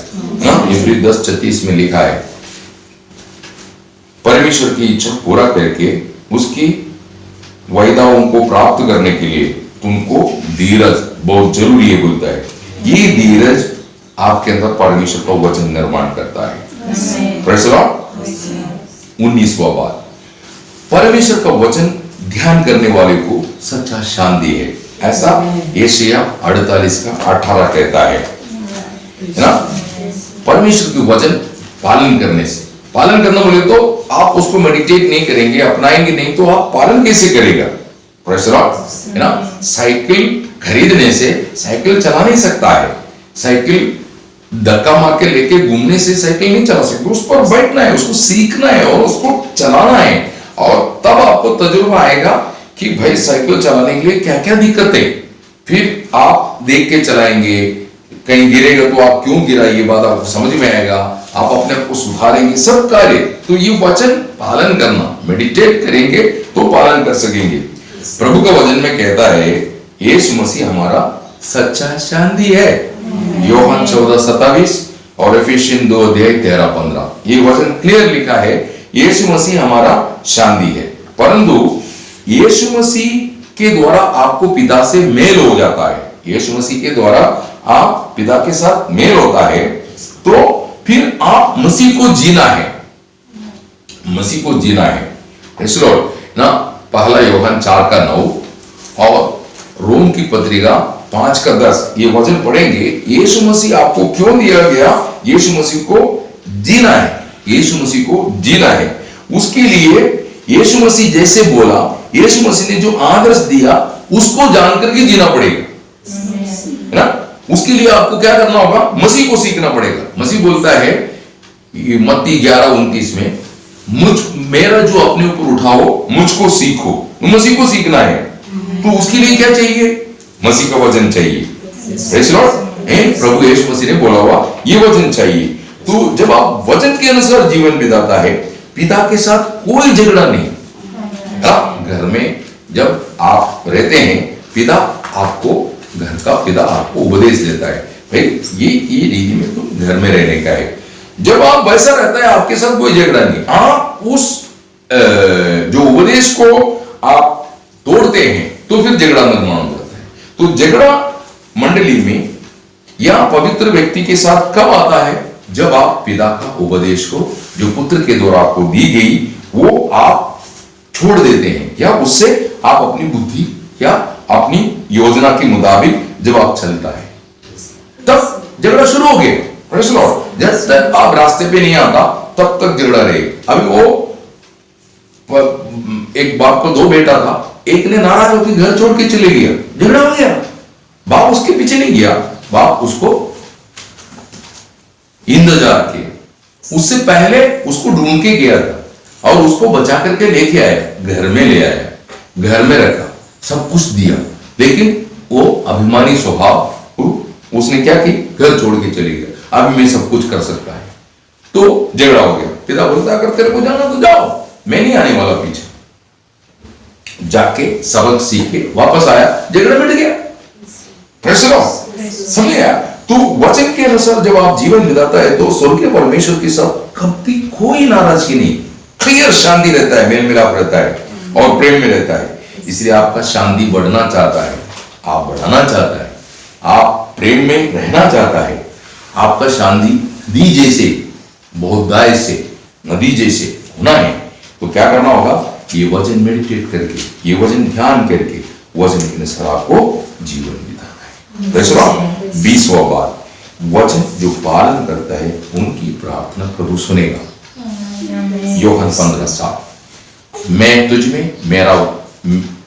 ना। इब्री 10:36 में लिखा है, परमेश्वर की इच्छा पूरा करके उसकी वायदाओं को प्राप्त करने के लिए तुमको धीरज बहुत जरूरी है बोलता है। ये धीरज आपके अंदर परमेश्वर का वचन निर्माण करता है। Praise the Lord. 19वां बात, परमेश्वर का वचन ध्यान करने वाले को सच्चा शांति है, ऐसा यशायाह 48:18 कहता है ना। परमेश्वर के वचन पालन करने से, पालन करना बोले तो आप उसको मेडिटेट नहीं करेंगे, अपनाएंगे नहीं, तो आप पालन कैसे करेगा? प्रेज़ द लॉर्ड, है ना। साइकिल खरीदने से साइकिल चला नहीं सकता है। साइकिल धक्का मार के लेके घूमने से साइकिल नहीं चला सकते, उस पर बैठना है, उसको सीखना है और उसको चलाना है, और तब आपको तजुर्बा आएगा कि भाई साइकिल चलाने के लिए क्या क्या दिक्कतें। फिर आप देख के चलाएंगे, कहीं गिरेगा तो आप क्यों गिरा ये बात आपको समझ में आएगा, आप अपने आप को सुधारेंगे, सब कार्य। तो ये वचन पालन करना, मेडिटेट करेंगे तो पालन कर सकेंगे। प्रभु का वचन में कहता है यीशु मसीह हमारा सच्चा शांति है, यूहन्ना 14:27 और एफिसियन 2:13-15। ये वचन क्लियर लिखा है, यीशु मसीह हमारा शांति है। परंतु यीशु मसीह के द्वारा आपको पिता से मेल हो जाता है, यीशु मसीह के द्वारा आप पिता के साथ मेल होता है, तो फिर आप मसीह को जीना है, मसीह को जीना है। प्रेज़ द लॉर्ड ना। पहला यूहन्ना 4:9 और रोम की पत्रिका 5:10 ये वचन पढ़ेंगे। यीशु मसीह आपको क्यों दिया गया? यीशु मसीह को जीना है, यीशु मसीह को जीना है। उसके लिए यीशु मसीह जैसे बोला, यीशु मसीह ने जो आदर्श दिया उसको जान करके जीना पड़ेगा, है ना। उसके लिए आपको क्या करना होगा? मसीह को सीखना पड़ेगा। मसीह बोलता है मत्ती 11:29 में, मेरा जो अपने ऊपर उठाओ मुझको सीखो। मसीह को सीखना है, तो उसके लिए क्या चाहिए? मसीह का वचन चाहिए। Praise the lord. प्रभु यीशु मसीह ने बोला हुआ ये वचन चाहिए। तो जब आप वचन के अनुसार जीवन बिताता है, पिता के साथ कोई झगड़ा नहीं। घर में जब आप रहते हैं, पिता आपको, घर का पिता आपको उपदेश देता है, भाई ये रीति में तुम घर में रहने का है। जब आप वैसा रहता है, आपके साथ कोई झगड़ा नहीं, आप उस जो उपदेश को आप तोड़ते हैं तो फिर झगड़ा निर्माण होता है। तो झगड़ा मंडली में या पवित्र व्यक्ति के साथ कब आता है? जब आप पिता का उपदेश को, जो पुत्र के द्वारा आपको दी गई, वो आप छोड़ देते हैं, या उससे आप अपनी बुद्धि या अपनी योजना के मुताबिक जब आप चलता है, तब झगड़ा शुरू हो गया। जब तक आप रास्ते पे नहीं आता तब तक झगड़ा रहेगा। अभी वो एक बाप को 2 बेटा था, एक ने नाराज होकर घर छोड़ के चले गया, झगड़ा हो गया। बाप उसके पीछे नहीं गया, बाप उसको इंतजार किया, उससे पहले उसको ढूंढ के गया था और उसको बचा करके लेके आया, घर में ले आया, घर में रखा, सब कुछ दिया, लेकिन वो अभिमानी स्वभाव, उसने क्या की, घर छोड़ के चले गया। अब मैं सब कुछ कर सकता है, तो झगड़ा हो गया। पिता बोलता अगर तेरे को जाना तो जाओ, मैं नहीं आने वाला पीछे। जाके सबक सीख के वापस आया, झगड़ा मिट गया। समझे? तो वचन के अनुसार जब आप जीवन बिताता है तो स्वर्गीय परमेश्वर के साथ कभी कोई नाराजगी नहीं, क्लियर शांति रहता है, मेल मिलाप रहता है और प्रेम में रहता है। इसलिए आपका शांति बढ़ना चाहता है, आप बढ़ाना चाहता है, आप प्रेम में रहना चाहता है, आपका शांति नदी जैसे, बहुतायत से नदी जैसे होना है, तो क्या करना होगा? ये वचन मेडिटेट करके, ये वचन ध्यान करके, वचन के अनुसार आपको जीवन बिताना है। 20वां बात, वचन जो पालन करता है उनकी प्रार्थना प्रभु सुनेगा। यूहन्ना 15:7, मैं तुझ में, मेरा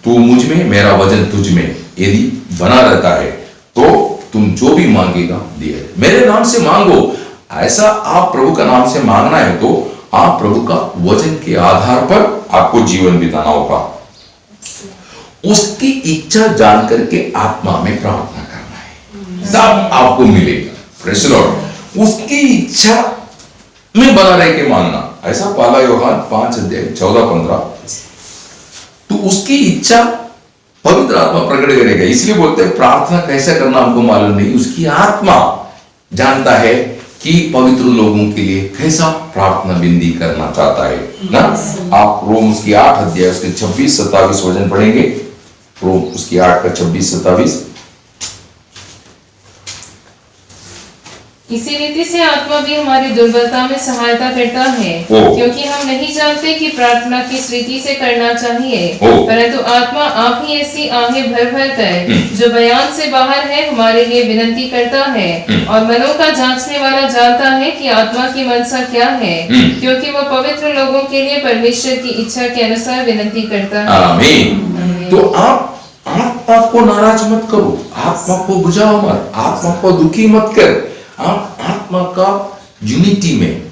तू मुझ में, मेरा वचन तुझ में यदि बना रहता है तो तुम जो भी मांगेगा दिया। मेरे नाम से मांगो, ऐसा आप प्रभु का नाम से मांगना है तो आप प्रभु का वचन के आधार पर आपको जीवन बिताना होगा। उसकी इच्छा जान करके आत्मा में प्रार्थना करना है, तब आपको मिलेगा। Praise the Lord. उसकी इच्छा में बना रह के मांगना, ऐसा पहला यूहन्ना 5:14-15। तो उसकी इच्छा पवित्र आत्मा प्रकट करेगा। इसलिए बोलते हैं प्रार्थना कैसे करना हमको मालूम नहीं, उसकी आत्मा जानता है कि पवित्र लोगों के लिए कैसा प्रार्थना विनती करना चाहता है ना। आप रोम उसकी 8 अध्याय उसके 26-27 वचन पढ़ेंगे। रोम उसकी 8 का 26-27। इसी रीति से आत्मा भी हमारी दुर्बलता में सहायता करता है, क्योंकि हम नहीं जानते कि प्रार्थना किस रीति से करना चाहिए, परंतु आत्मा आप ही ऐसी आहें भर भर कर जो बयान से बाहर है हमारे लिए विनती करता है। और मनों का जांचने वाला जानता है कि आत्मा की मनसा क्या है, क्योंकि वह पवित्र लोगों के लिए परमेश्वर की इच्छा के अनुसार विनती करता है। आमीन। तो आप आत्मा को नाराज मत करो, आत्मा को बुझाओ मत, आत्मा को दुखी मत कर। आप आत्मा का यूनिटी में,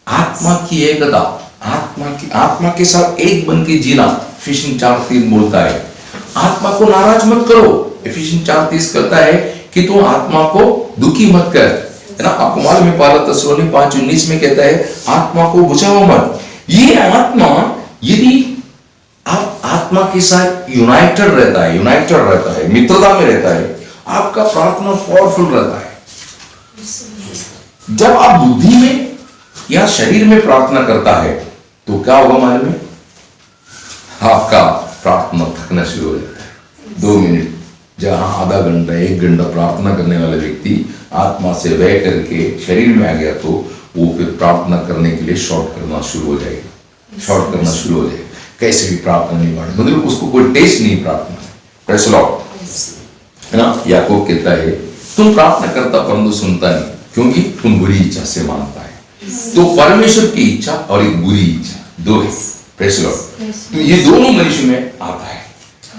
आत्मा की एकता, आत्मा के साथ एक बन के जीना, एफिशिएंस 4:3 बोलता है। आत्मा को नाराज मत करो, एफिशिएंस 4:30 कहता है कि तू आत्मा को दुखी मत कर, है ना। आपको मालूम है पहला थिस्सलुनीकि 5:19 में कहता है आत्मा को बुझाओ मत। ये आत्मा यदि आप आत्मा के साथ यूनाइटेड रहता है, मित्रता में रहता है, आपका प्रार्थना पावरफुल रहता है। जब आप बुद्धि में या शरीर में प्रार्थना करता है तो क्या होगा मालूम है? आपका प्रार्थना थकना शुरू हो जाता है। 2 मिनट जहां आधा घंटा 1 घंटा प्रार्थना करने वाला व्यक्ति आत्मा से बह करके शरीर में आ गया तो वो फिर प्रार्थना करने के लिए शॉर्ट करना शुरू हो जाएगा, कैसे भी प्रार्थना नहीं माने, मतलब उसको कोई टेस्ट नहीं प्रार्थना। प्रेज़ द लॉर्ड, है ना। याकूब कहता है तुम प्रार्थना करता परंतु सुनता नहीं, क्योंकि तुम बुरी इच्छा से मांगता है। तो परमेश्वर की इच्छा और एक बुरी इच्छा दो है। Praise the Lord. तो ये दोनों मनुष्य में आता है,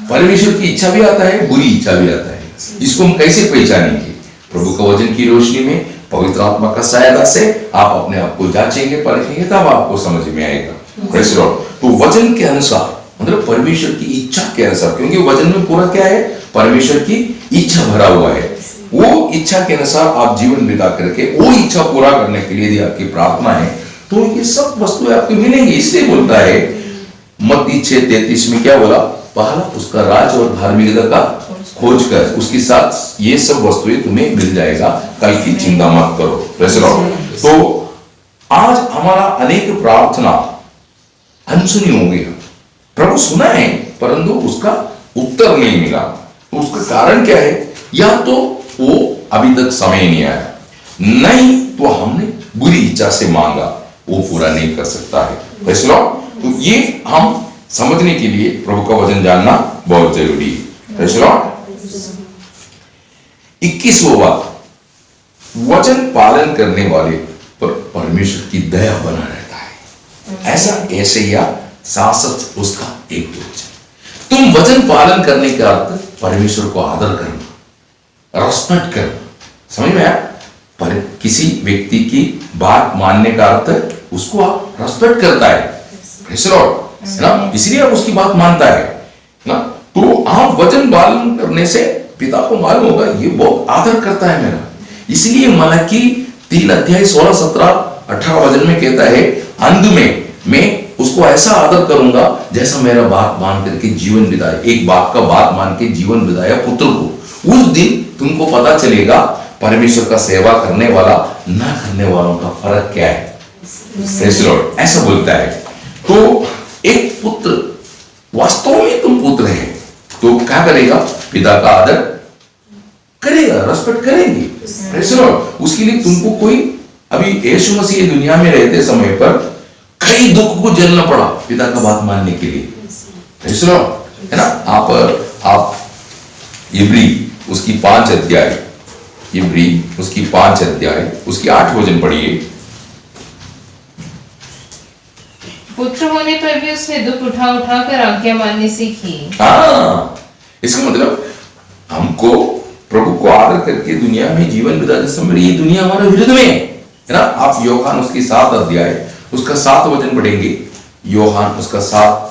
परमेश्वर की इच्छा भी आता है, बुरी इच्छा भी आता है। इसको हम कैसे पहचानेंगे? प्रभु का वचन की रोशनी में, पवित्र आत्मा का सहायता से आप अपने आप को जांचेंगे, परखेंगे, तब आपको समझ में आएगा। Praise the Lord. तो वचन के अनुसार, मतलब परमेश्वर की इच्छा के अनुसार, क्योंकि वचन में पूरा क्या है? परमेश्वर की इच्छा भरा हुआ है। वो इच्छा के अनुसार आप जीवन बिता करके वो इच्छा पूरा करने के लिए यदि आपकी प्रार्थना है तो ये सब वस्तुएं आपको मिलेंगी। इसलिए बोलता है मत्ती 6:33 में क्या बोला, पहला उसका राज और धार्मिकता का खोज कर, उसके साथ ये सब वस्तुएं तुम्हें मिल जाएगा, कल की चिंता मत करो। Praise the Lord. तो आज हमारा अनेक प्रार्थना अनसुनी हो गई, प्रभु सुना है परंतु उसका उत्तर नहीं मिला। तो उसका कारण क्या है? या तो वो अभी तक समय नहीं आया, नहीं तो हमने बुरी इच्छा से मांगा, वो पूरा नहीं कर सकता है। Praise the Lord. तो ये हम समझने के लिए प्रभु का वचन जानना बहुत जरूरी है। Praise the Lord. 21वां बात, वचन पालन करने वाले पर परमेश्वर की दया बना रहता है। ऐसा ऐशैया 66 उसका 1-2 तुम वचन पालन करने का अर्थ परमेश्वर को आदर करना, रेस्पेक्ट करना। समझ में आया? पर किसी व्यक्ति की बात मानने का अर्थ उसको आप रेस्पेक्ट करता है, प्रेज़ द लॉर्ड, है ना, इसलिए आप उसकी बात मानता है ना। तो आप वचन पालन करने से पिता को मालूम होगा ये बहुत आदर करता है मेरा। इसलिए मलाकी 3:16-17-18 वचन में कहता है, अंत में मैं उसको ऐसा आदर करूंगा जैसा मेरा बात मान करके जीवन बिताए, एक बाप का बात मान के जीवन बिताया पुत्र को। उस दिन तुमको पता चलेगा परमेश्वर का सेवा करने वाला ना करने वालों का फर्क क्या है। Praise the Lord. ऐसा बोलता है। तो एक पुत्र, वास्तव में तुम पुत्र है तो क्या करेगा? पिता का आदर करेगा, रेस्पेक्ट करेंगे। Praise the Lord. उसके लिए तुमको कोई, अभी यीशु मसीह दुनिया में रहते समय पर कई दुख को झेलना पड़ा पिता का बात मानने के लिए। प्रेज़ द लॉर्ड, है ना। आप इब्री उसकी 5 अध्याय, इब्री उसकी 5 अध्याय उसकी 8 वचन पढ़िए। पुत्र होने पर भी उसने दुख उठा उठा कर आज्ञा मानने सीखी। हाँ, इसका मतलब हमको प्रभु को आदर करके दुनिया में जीवन बिताते समय ये दुनिया हमारे विरुद्ध में है ना। आप योहान उसकी 7 अध्याय उसका 7 वचन पढ़ेंगे। योहान उसका 7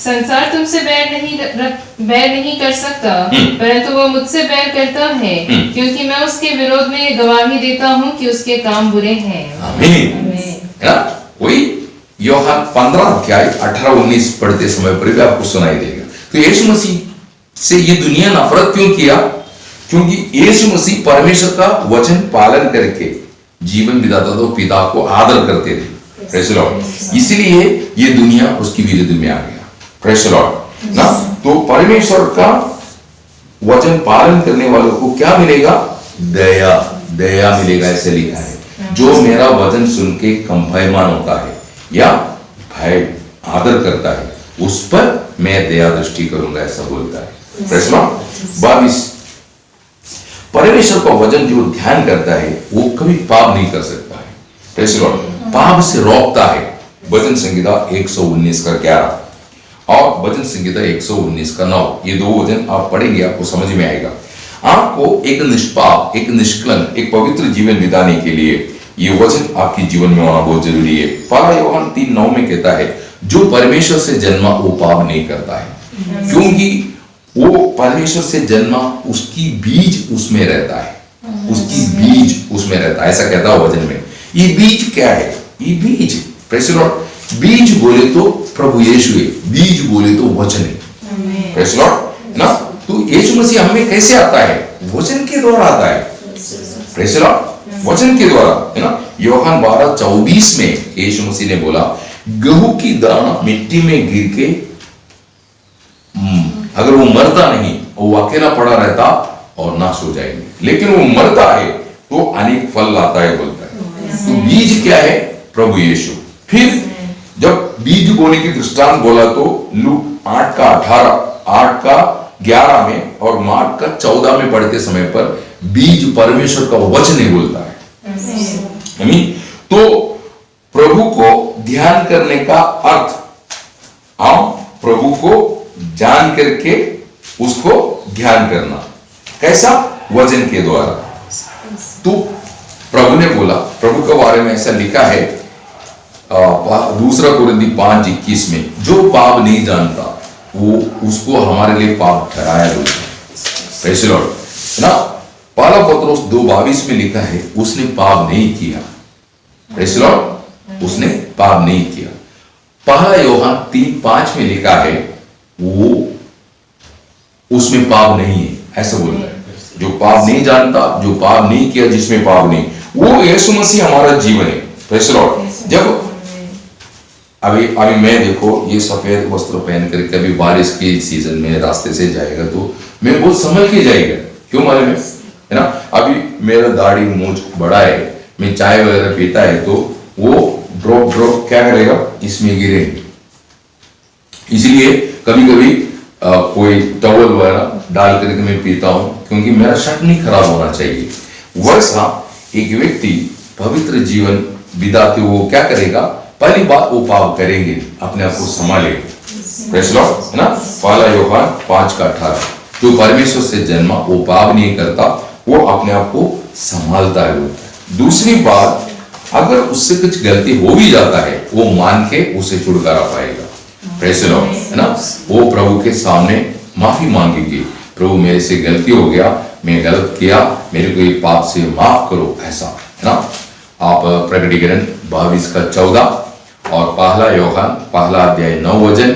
संसार तुमसे बैर नहीं कर सकता, परंतु वह मुझसे बैर करता है, क्योंकि मैं उसके विरोध में गवाही देता हूँ कि उसके काम बुरे हैं। आमीन। है ना। वही योहान 15 अध्याय 18-19 पढ़ते समय पर भी आपको सुनाई देगा। तो यीशु मसीह से ये दुनिया नफरत क्यों किया? क्योंकि यीशु मसीह परमेश्वर का वचन पालन करके जीवन बिताता तो पिता को आदर करते थे। Praise the Lord. इसलिए ये दुनिया उसकी विरुद्ध में आ गया। प्रेज़ द लॉर्ड ना। तो परमेश्वर का वचन पालन करने वालों को क्या मिलेगा? दया मिलेगा, ऐसे लिखा है। जो मेरा वचन सुन के कंपायमान होता है या भय आदर करता है उस पर मैं दया दृष्टि करूंगा, ऐसा बोलता है। Praise the Lord. 22 परमेश्वर का वचन जो ध्यान करता है वो कभी पाप नहीं कर सकता है। Praise the Lord. पाप से रोकता है। वचन संहिता 119 का 11 और वचन संहिता 119 का 9, ये 2 वचन आप पढ़ेंगे आपको समझ में आएगा। आपको एक निष्पाप, एक निष्कलंक, एक पवित्र जीवन बिताने के लिए ये वचन आपके जीवन में होना बहुत जरूरी है। पहला यूहन्ना 3:9 में कहता है, जो परमेश्वर से जन्मा वो पाप नहीं करता है, क्योंकि वो परमेश्वर से जन्मा, उसकी बीज उसमें रहता है, उसकी बीज उसमें रहता है, ऐसा कहता है वचन में। ये बीज क्या है? ये बीज, प्रेज़ द लॉर्ड, बीज बोले तो प्रभु यीशु है, बीज बोले तो वचन है। प्रेज़ द लॉर्ड ना। तो यीशु मसीह हमें कैसे आता है? वचन के द्वारा आता है। प्रेज़ द लॉर्ड, वचन के द्वारा, है ना। यूहन्ना 12:24 में यीशु मसीह ने बोला, गेहूं की दाना मिट्टी में गिर के अगर वो मरता नहीं, वो अकेला पड़ा रहता और नाश हो जाएंगे, लेकिन वो मरता है तो अनेक फल लाता है, बोलता है। तो बीज क्या है? प्रभु यीशु। फिर जब बीज बोने की दृष्टांत बोला तो लूक 8:11 में और मार्क का 14 में पढ़ते समय पर बीज परमेश्वर का वचन ही बोलता है। तो प्रभु को ध्यान करने का अर्थ, हम प्रभु को जान करके उसको ध्यान करना। कैसा? वचन के द्वारा। तो प्रभु ने बोला, प्रभु के बारे में ऐसा लिखा है दूसरा कुरिन्ती 5:21 में, जो पाप नहीं जानता वो उसको हमारे लिए पाप ठहराया गया है। प्रेज़ द लॉर्ड, है ना। पहला पत्रोस 2:22 में लिखा है, उसने पाप नहीं किया। प्रेज़ द लॉर्ड, उसने पाप नहीं किया। पहला यूहन्ना 3:5 में लिखा है, वो उसमें पाप नहीं है, ऐसा बोल रहा है। जो पाप नहीं जानता, जो पाप नहीं किया, जिसमें पाप नहीं, वो यीशु मसीह हमारा जीवन है। Praise the Lord. जब अभी मैं देखो ये सफेद वस्त्र पहन कर कभी बारिश के सीजन में रास्ते से जाएगा तो मैं बहुत संभल के जाएगा, क्यों मालूम है ना। अभी मेरा दाढ़ी मूंछ बड़ा है, मैं चाय वगैरह पीता है तो वो ड्रॉप क्या करेगा, इसमें गिरेंगे। इसलिए कभी कभी कोई टॉवल वगैरह डाल करके मैं पीता हूं, क्योंकि मेरा शर्ट नहीं खराब होना चाहिए। वैसा एक व्यक्ति पवित्र जीवन बिताते वो क्या करेगा, पहली बात वो पाप करेंगे, अपने आप को संभालेंगे। प्रेज़ द लॉर्ड, है ना। पहला यूहन्ना 5:18, जो परमेश्वर से जन्मा वो पाप नहीं करता, वो अपने आप को संभालता है। दूसरी बात, अगर उससे कुछ गलती हो भी जाता है वो मान के उसे छुटकारा पाएगा। प्रेज़ द लॉर्ड, है ना। वो प्रभु के सामने माफी मांगेंगे, प्रभु मेरे से गलती हो गया, मैं गलत किया, मेरे को ये पाप से माफ करो, ऐसा, है ना। आप प्रकटीकरण 22:14 और पहला यूहन्ना पहला अध्याय 9 वचन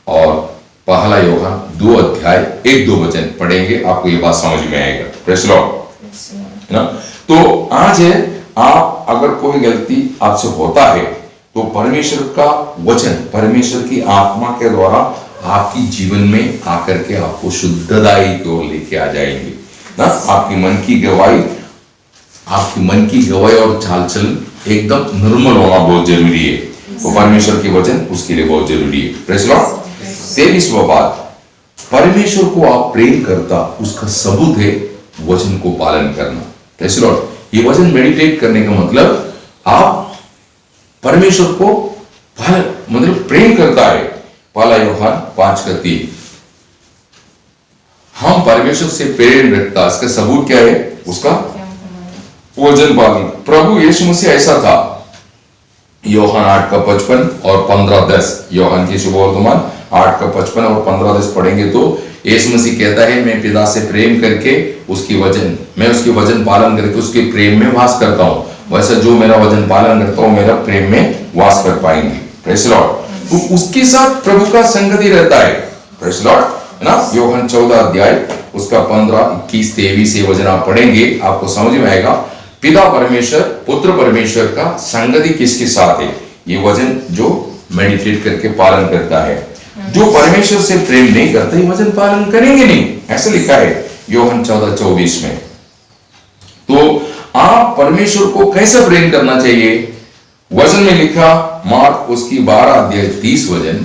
और पहला यूहन्ना 2 अध्याय 1-2 वचन पढ़ेंगे, आपको ये बात समझ में आएगा। प्रेज़ द लॉर्ड, है ना। तो आज है, आप अगर कोई गलती आपसे होता है तो परमेश्वर का वचन, परमेश्वर की आत्मा के द्वारा आपकी जीवन में आकर के आपको शुद्धताई की ओर लेके आ जाएंगे ना। आपकी मन की गवाही और चाल चलन एकदम निर्मल होना बहुत जरूरी है। तो परमेश्वर के वचन उसके लिए बहुत जरूरी है। Praise the Lord. 23वां बात, परमेश्वर को आप प्रेम करता उसका सबूत है वचन को पालन करना। Praise the Lord. ये वचन मेडिटेट करने का मतलब आप परमेश्वर को मतलब प्रेम करता है। पहला यूहन्ना 5:3, हम परमेश्वर से प्रेम रखता, इसका सबूत क्या है, उसका वचन पालन। प्रभु यीशु मसीह ऐसा था। यूहन्ना 8:55 और 15:10, यूहन्ना की शुभ वर्तमान 8:55 और 15:10 पढ़ेंगे तो यीशु मसीह कहता है, मैं पिता से प्रेम करके मैं उसके वचन पालन करके उसके प्रेम में वास करता हूं, वैसा जो मेरा वचन पालन करता हूं मेरा प्रेम में वास कर पाएंगे। Praise the Lord. तो उसके साथ प्रभु का संगति रहता है। प्रेज़ द लॉर्ड, है ना। यूहन्ना 14 अध्याय उसका 15, 21, 23 वचन आप पढ़ेंगे, आपको समझ में आएगा। पिता परमेश्वर, पुत्र परमेश्वर का संगति किसके साथ है, ये वचन जो मेडिटेट करके पालन करता है। जो परमेश्वर से प्रेम नहीं करता ये वचन पालन करेंगे नहीं, ऐसा लिखा है यूहन्ना 14:24 में। तो आप परमेश्वर को कैसे प्रेम करना चाहिए, वचन में लिखा मार्क उसकी 12 अध्याय 30 वचन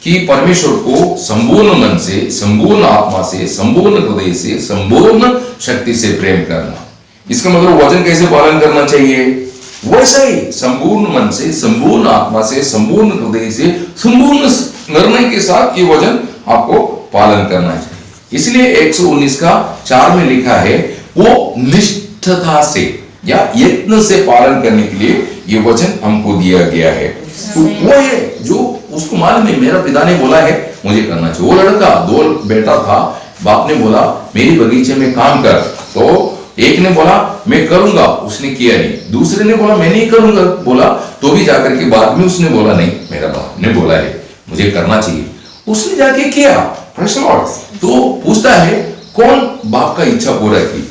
कि परमेश्वर को संपूर्ण मन से, संपूर्ण आत्मा से, संपूर्ण हृदय से, संपूर्ण शक्ति से प्रेम करना। इसका मतलब वचन कैसे पालन करना चाहिए, वैसा ही संपूर्ण मन से, संपूर्ण आत्मा से, संपूर्ण हृदय से, संपूर्ण निर्णय के साथ ये वचन आपको पालन करना चाहिए। इसलिए 119:4 में लिखा है, वो निष्ठता से या यत्न से पालन करने के लिए ये वचन हमको दिया गया है। तो वो है जो उसको मालूम है, मेरा पिता ने बोला है मुझे करना चाहिए। वो लड़का 2 बेटा था, बाप ने बोला मेरी बगीचे में काम कर, तो एक ने बोला मैं करूंगा, उसने किया नहीं। दूसरे ने बोला मैं नहीं करूंगा, बोला तो भी जाकर के बाद में उसने बोला नहीं, मेरा बाप ने बोला है मुझे करना चाहिए, उसने जाके किया। Praise the Lord. तो पूछता है कौन बाप का इच्छा पूरा की,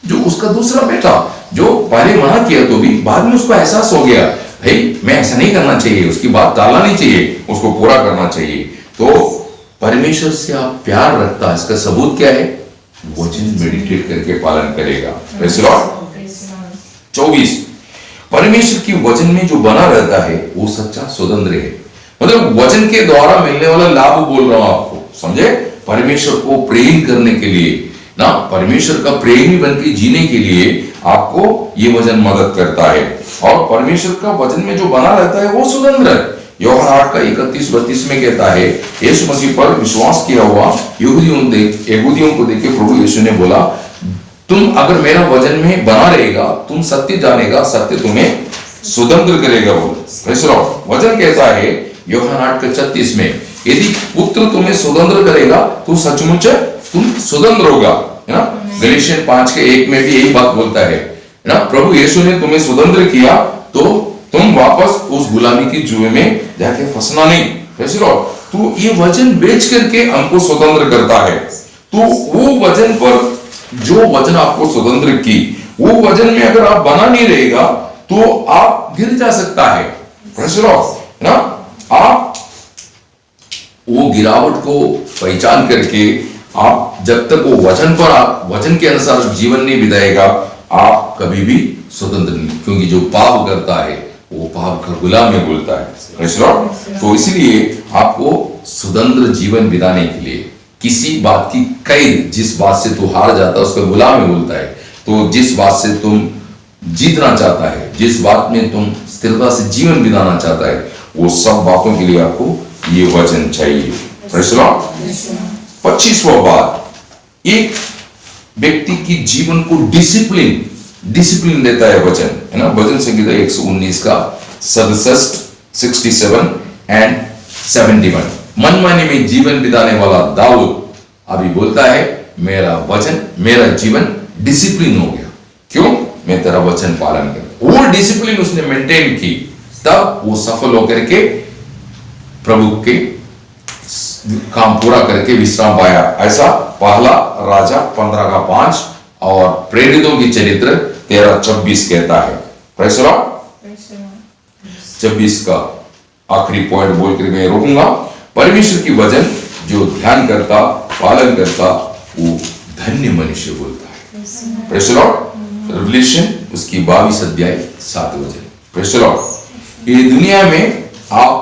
जो उसका दूसरा बेटा जो पहले मना किया तो भी बाद में उसको एहसास हो गया भाई मैं ऐसा नहीं करना चाहिए, उसकी बात टालना नहीं चाहिए, उसको पूरा करना चाहिए। तो परमेश्वर से आप प्यार रखता, इसका सबूत क्या है, वचन मेडिटेट करके पालन करेगा। Praise the Lord. 24, परमेश्वर की वचन में जो बना रहता है वो सच्चा स्वतंत्र है। मतलब वचन के द्वारा मिलने वाला लाभ बोल रहा हूं आपको, समझे। परमेश्वर को प्रेम करने के लिए ना, परमेश्वर का प्रेमी बन के जीने के लिए आपको ये वचन मदद करता है। और परमेश्वर का वचन में जो बना रहता है वो स्वतंत्र है। यूहन्ना 8:31-32 में कहता है, यीशु मसीह पर विश्वास किया हुआ यहूदियों को देख के प्रभु यीशु ने बोला, तुम अगर मेरा वचन में बना रहेगा तुम सत्य जानेगा, सत्य तुम्हें स्वतंत्र करेगा बोले। वचन कहता है यूहन्ना 8:36 में, यदि पुत्र तुम्हें स्वतंत्र करेगा तो सचमुच तुम स्वतंत्र होगा, है ना। गलातियर 5:1 में भी यही बात बोलता है ना। प्रभु यीशु ने तुम्हें स्वतंत्र किया तो तुम वापस उस गुलामी की जुए में जाके फंसना नहीं। तो ये वचन बेच करके हमको स्वतंत्र करता है। तो वो वचन पर जो वचन आपको स्वतंत्र की, वो वचन में अगर आप बना नहीं रहेगा तो आप गिर जा सकता है ना। आप वो गिरावट को पहचान करके आप जब तक वो वचन पर आप वचन के अनुसार जीवन नहीं बिताएगा, आप कभी भी स्वतंत्र नहीं, क्योंकि जो पाप करता है वो पाप का गुलाम में बोलता है। तो इसलिए आपको स्वतंत्र जीवन बिताने के लिए किसी बात की कैद, जिस बात से तू हार जाता है उसका गुलाम में बोलता है। तो जिस बात से तुम जीतना चाहता है, जिस बात में तुम स्थिरता से जीवन बिताना चाहता है, वो सब बातों के लिए आपको ये वचन चाहिए। 25वां बात, एक व्यक्ति की जीवन को डिसिप्लिन देता है वचन, है ना। भजन संगीता 119 का 67 एंड 71। मनमानी में जीवन बिताने वाला दाऊद अभी बोलता है मेरा वचन, मेरा जीवन डिसिप्लिन हो गया। क्यों? मैं तेरा वचन पालन कर। वो डिसिप्लिन उसने मेंटेन की, तब वो सफल होकर के प्रभु के काम पूरा करके विश्राम पाया। ऐसा पहला राजा 15:5 और प्रेरितों की चरित्र 13:26 कहता है। 26 का आखिरी पॉइंट बोल कर मैं रोकूंगा। परमेश्वर की वचन जो ध्यान करता, पालन करता, वो धन्य मनुष्य बोलता है। Praise the Lord. रेवलेशन उसकी 22 अध्याय 7 वचन। Praise the Lord. ये दुनिया में आप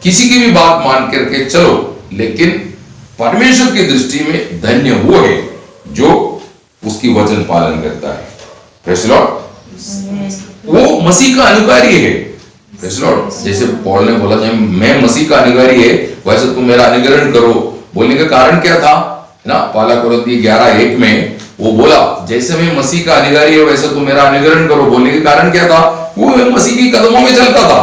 किसी की भी बात मान करके चलो, लेकिन परमेश्वर की दृष्टि में धन्य वो है जो उसकी वचन पालन करता है। Praise the Lord. वो मसीह का अनुकारी है। Praise the Lord. जैसे पौल ने बोला मैं मसीह का अनुकारी है, वैसे तुम मेरा अनुकरण करो। बोलने का कारण क्या था ना, पहला कोरिन्थियों 11:1 में वो बोला जैसे मैं मसीह का अनुकारी है वैसे तुम मेरा अनुकरण करो। बोलने के कारण क्या था? वो मसीह के कदमों में चलता था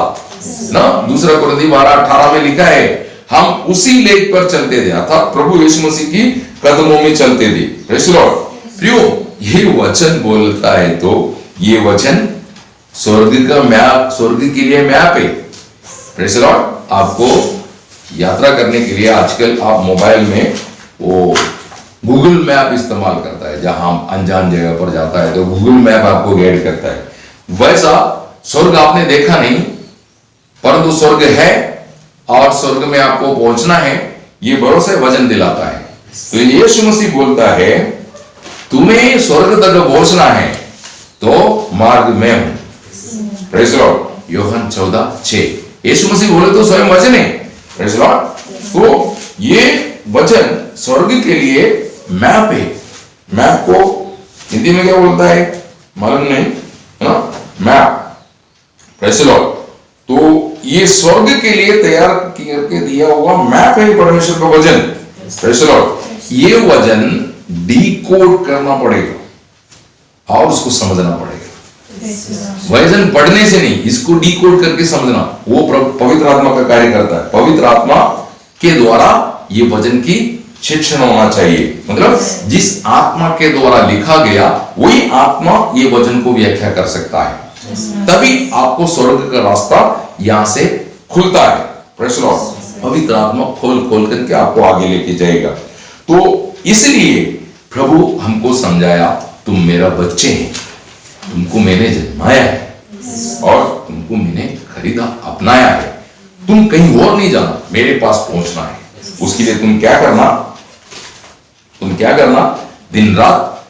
ना। दूसरा कोरिन्थियों 12:18 में लिखा है हम उसी लेख पर चलते थे, अर्थात प्रभु यीशु मसीह की कदमों में चलते थे। Praise the Lord. प्रियो, ये वचन बोलता है तो ये वचन स्वर्ग का मैप, स्वर्ग के लिए मैप है। Praise the Lord. आपको यात्रा करने के लिए आजकल आप मोबाइल में वो गूगल मैप इस्तेमाल करता है। जहां हम अनजान जगह पर जाता है तो गूगल मैप आपको गाइड करता है। वैसा स्वर्ग आपने देखा नहीं, परंतु स्वर्ग है और स्वर्ग में आपको पहुंचना है, ये भरोसे वचन दिलाता है। तो यीशु मसीह बोलता है तुम्हें स्वर्ग तक पहुंचना है तो मार्ग में हूं। Praise the Lord. यूहन्ना 14:6। यीशु मसीह बोले तो स्वयं वचन है। Praise the Lord. तो ये वचन स्वर्ग के लिए मैप है। मैप को हिंदी में क्या बोलता है मालूम नहीं, है ना, मैप। Praise the Lord. तो ये स्वर्ग के लिए तैयार करके दिया हुआ मैप है परमेश्वर का वचन। Praise the Lord. ये वचन डिकोड करना पड़ेगा और उसको समझना पड़ेगा। वचन पढ़ने से नहीं, इसको डिकोड करके समझना, वो पवित्र आत्मा का कार्य करता है। पवित्र आत्मा के द्वारा ये वचन की शिक्षण होना चाहिए। मतलब जिस आत्मा के द्वारा लिखा गया वही आत्मा ये वचन को व्याख्या कर सकता है, तभी आपको स्वर्ग का रास्ता यहां से खुलता है। Praise the Lord. पवित्र आत्मा खोल करके आपको आगे लेके जाएगा। तो इसलिए प्रभु हमको समझाया तुम मेरा बच्चे हैं, तुमको मैंने जन्माया है और तुमको मैंने खरीदा, अपनाया है। तुम कहीं और नहीं जाना, मेरे पास पहुंचना है। उसके लिए तुम क्या करना? दिन रात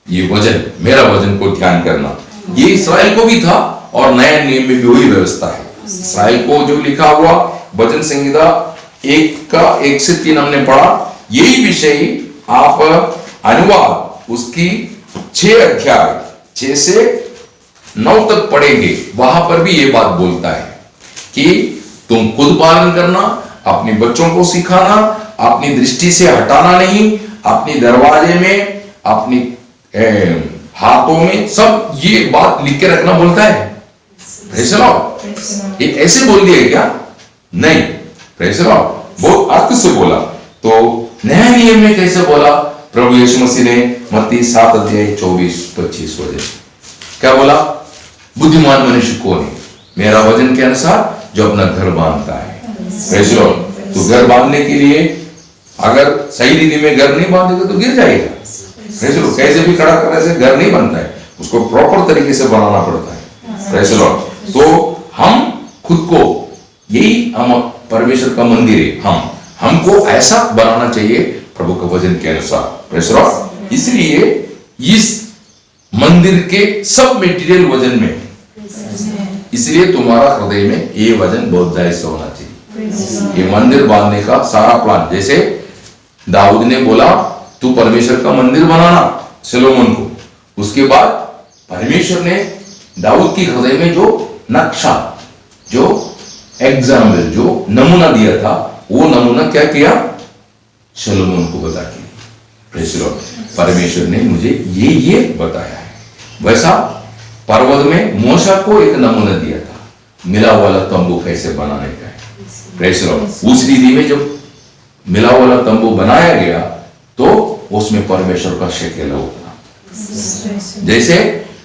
ये वचन, मेरा वचन को ध्यान करना। ये इस्राएल को भी था और नया नियम में भी वही व्यवस्था है। इस्राएल को जो लिखा हुआ भजन संहिता 1 से 3 हमने पढ़ा, यही विषय आप अनुवाद उसकी 6 अध्याय 6 से 9 तक पढ़ेंगे। वहां पर भी ये बात बोलता है कि तुम खुद पालन करना, अपने बच्चों को सिखाना, अपनी दृष्टि से हटाना नहीं, अपनी दरवाजे में, अपनी हाथों में, सब ये बात लिख के रखना बोलता है। Praise the Lord. ये ऐसे बोल दिया क्या? नहीं, प्रेज़ द लॉर्ड, बहुत अर्थ से बोला। तो नया नियम में कैसे बोला? प्रभु यीशु मसीह ने मत्ती 7 अध्याय 24-25 वचन क्या बोला? बुद्धिमान मनुष्य कौन है? मेरा वचन के अनुसार जो अपना घर बांधता है। Praise the Lord. तो घर बांधने के लिए अगर सही रीति में घर नहीं बांधेगा तो गिर जाएगा। Praise the Lord. कैसे भी खड़ा करने से घर नहीं बनता है, उसको प्रॉपर तरीके से बनाना पड़ता है। Praise the Lord. तो हम खुद को, यही हम परमेश्वर का मंदिर है, हमको ऐसा बनाना चाहिए प्रभु के वचन के अनुसार। Praise the Lord. इसलिए इस मंदिर के सब मटेरियल वजन में, इसलिए तुम्हारा हृदय में ये वजन बहुत ज्यादा से होना चाहिए। ये मंदिर बांधने का सारा प्लान, जैसे दाऊद ने बोला तू परमेश्वर का मंदिर बनाना सोलोमन को, उसके बाद परमेश्वर ने दाऊद की हृदय में जो नक्शा, जो एग्जाम्पल, जो नमूना दिया था, वो नमूना क्या किया? सोलोमन को बता के, प्रेज़ द लॉर्ड, परमेश्वर ने मुझे ये बताया है। वैसा पर्वत में मूसा को एक नमूना दिया था, मिला वाला तंबू कैसे बनाने का है। Praise the Lord. उस रीति में जब मिला वाला तंबू बनाया गया तो उसमें परमेश्वर का शेकेल उतना, जैसे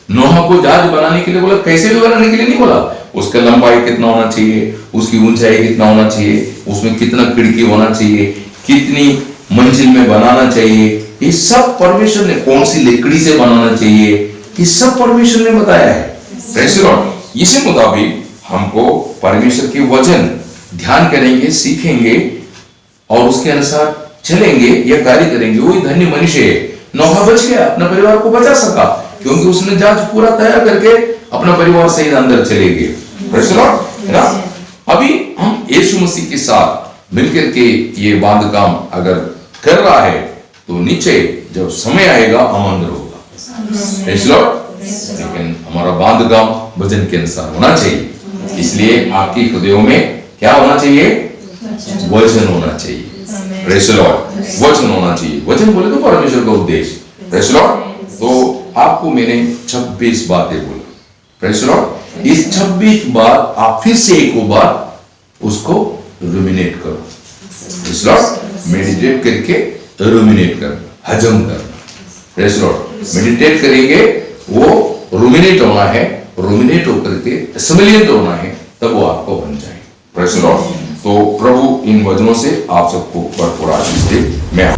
नोहा को जहाज बनाने के लिए बोला, कैसे भी बनाने के लिए नहीं बोला, उसका लंबाई कितना होना चाहिए, उसकी ऊंचाई कितना होना चाहिए, उसमें कितना खिड़की होना चाहिए, कितनी मंजिल में बनाना चाहिए, ये सब परमेश्वर ने, कौन सी लकड़ी से बनाना चाहिए, ये सब परमेश्वर ने बताया है। Praise the Lord. इसी मुताबिक हमको परमेश्वर के वचन ध्यान करेंगे, सीखेंगे और उसके अनुसार चलेंगे या कार्य करेंगे, वही धन्य मनुष्य है। नोहा बच गया, अपना परिवार को बचा सका, क्योंकि उसने जहाज पूरा तैयार करके अपना परिवार सहित अंदर चले गए। Praise the Lord. है ना? अभी हम यीशु मसीह के साथ मिलकर के ये बांध काम अगर कर रहा है तो निश्चय जब समय आएगा हम अंदर होगा। Praise the Lord. लेकिन हमारा बांध काम वचन के अनुसार होना चाहिए। इसलिए आपके हृदयों में क्या होना चाहिए? वचन होना चाहिए। Praise the Lord. वचन होना चाहिए। वचन बोले तो परमेश्वर का उद्देश्य। Praise the Lord. तो आपको मैंने 26 बातें बोला। Praise the Lord. इस 26 बात आप फिर से एक बार उसको रुमिनेट करो। Praise the Lord. मेडिटेट करके रुमिनेट करना, हजम करना। Praise the Lord. मेडिटेट करेंगे, वो रुमिनेट होना है, रुमिनेट होकर के असमिलियत होना है, तब वो आपको बन जाए। Praise the Lord. तो प्रभु इन वचनों से आप सबको भरपूर आशीष दे। मैं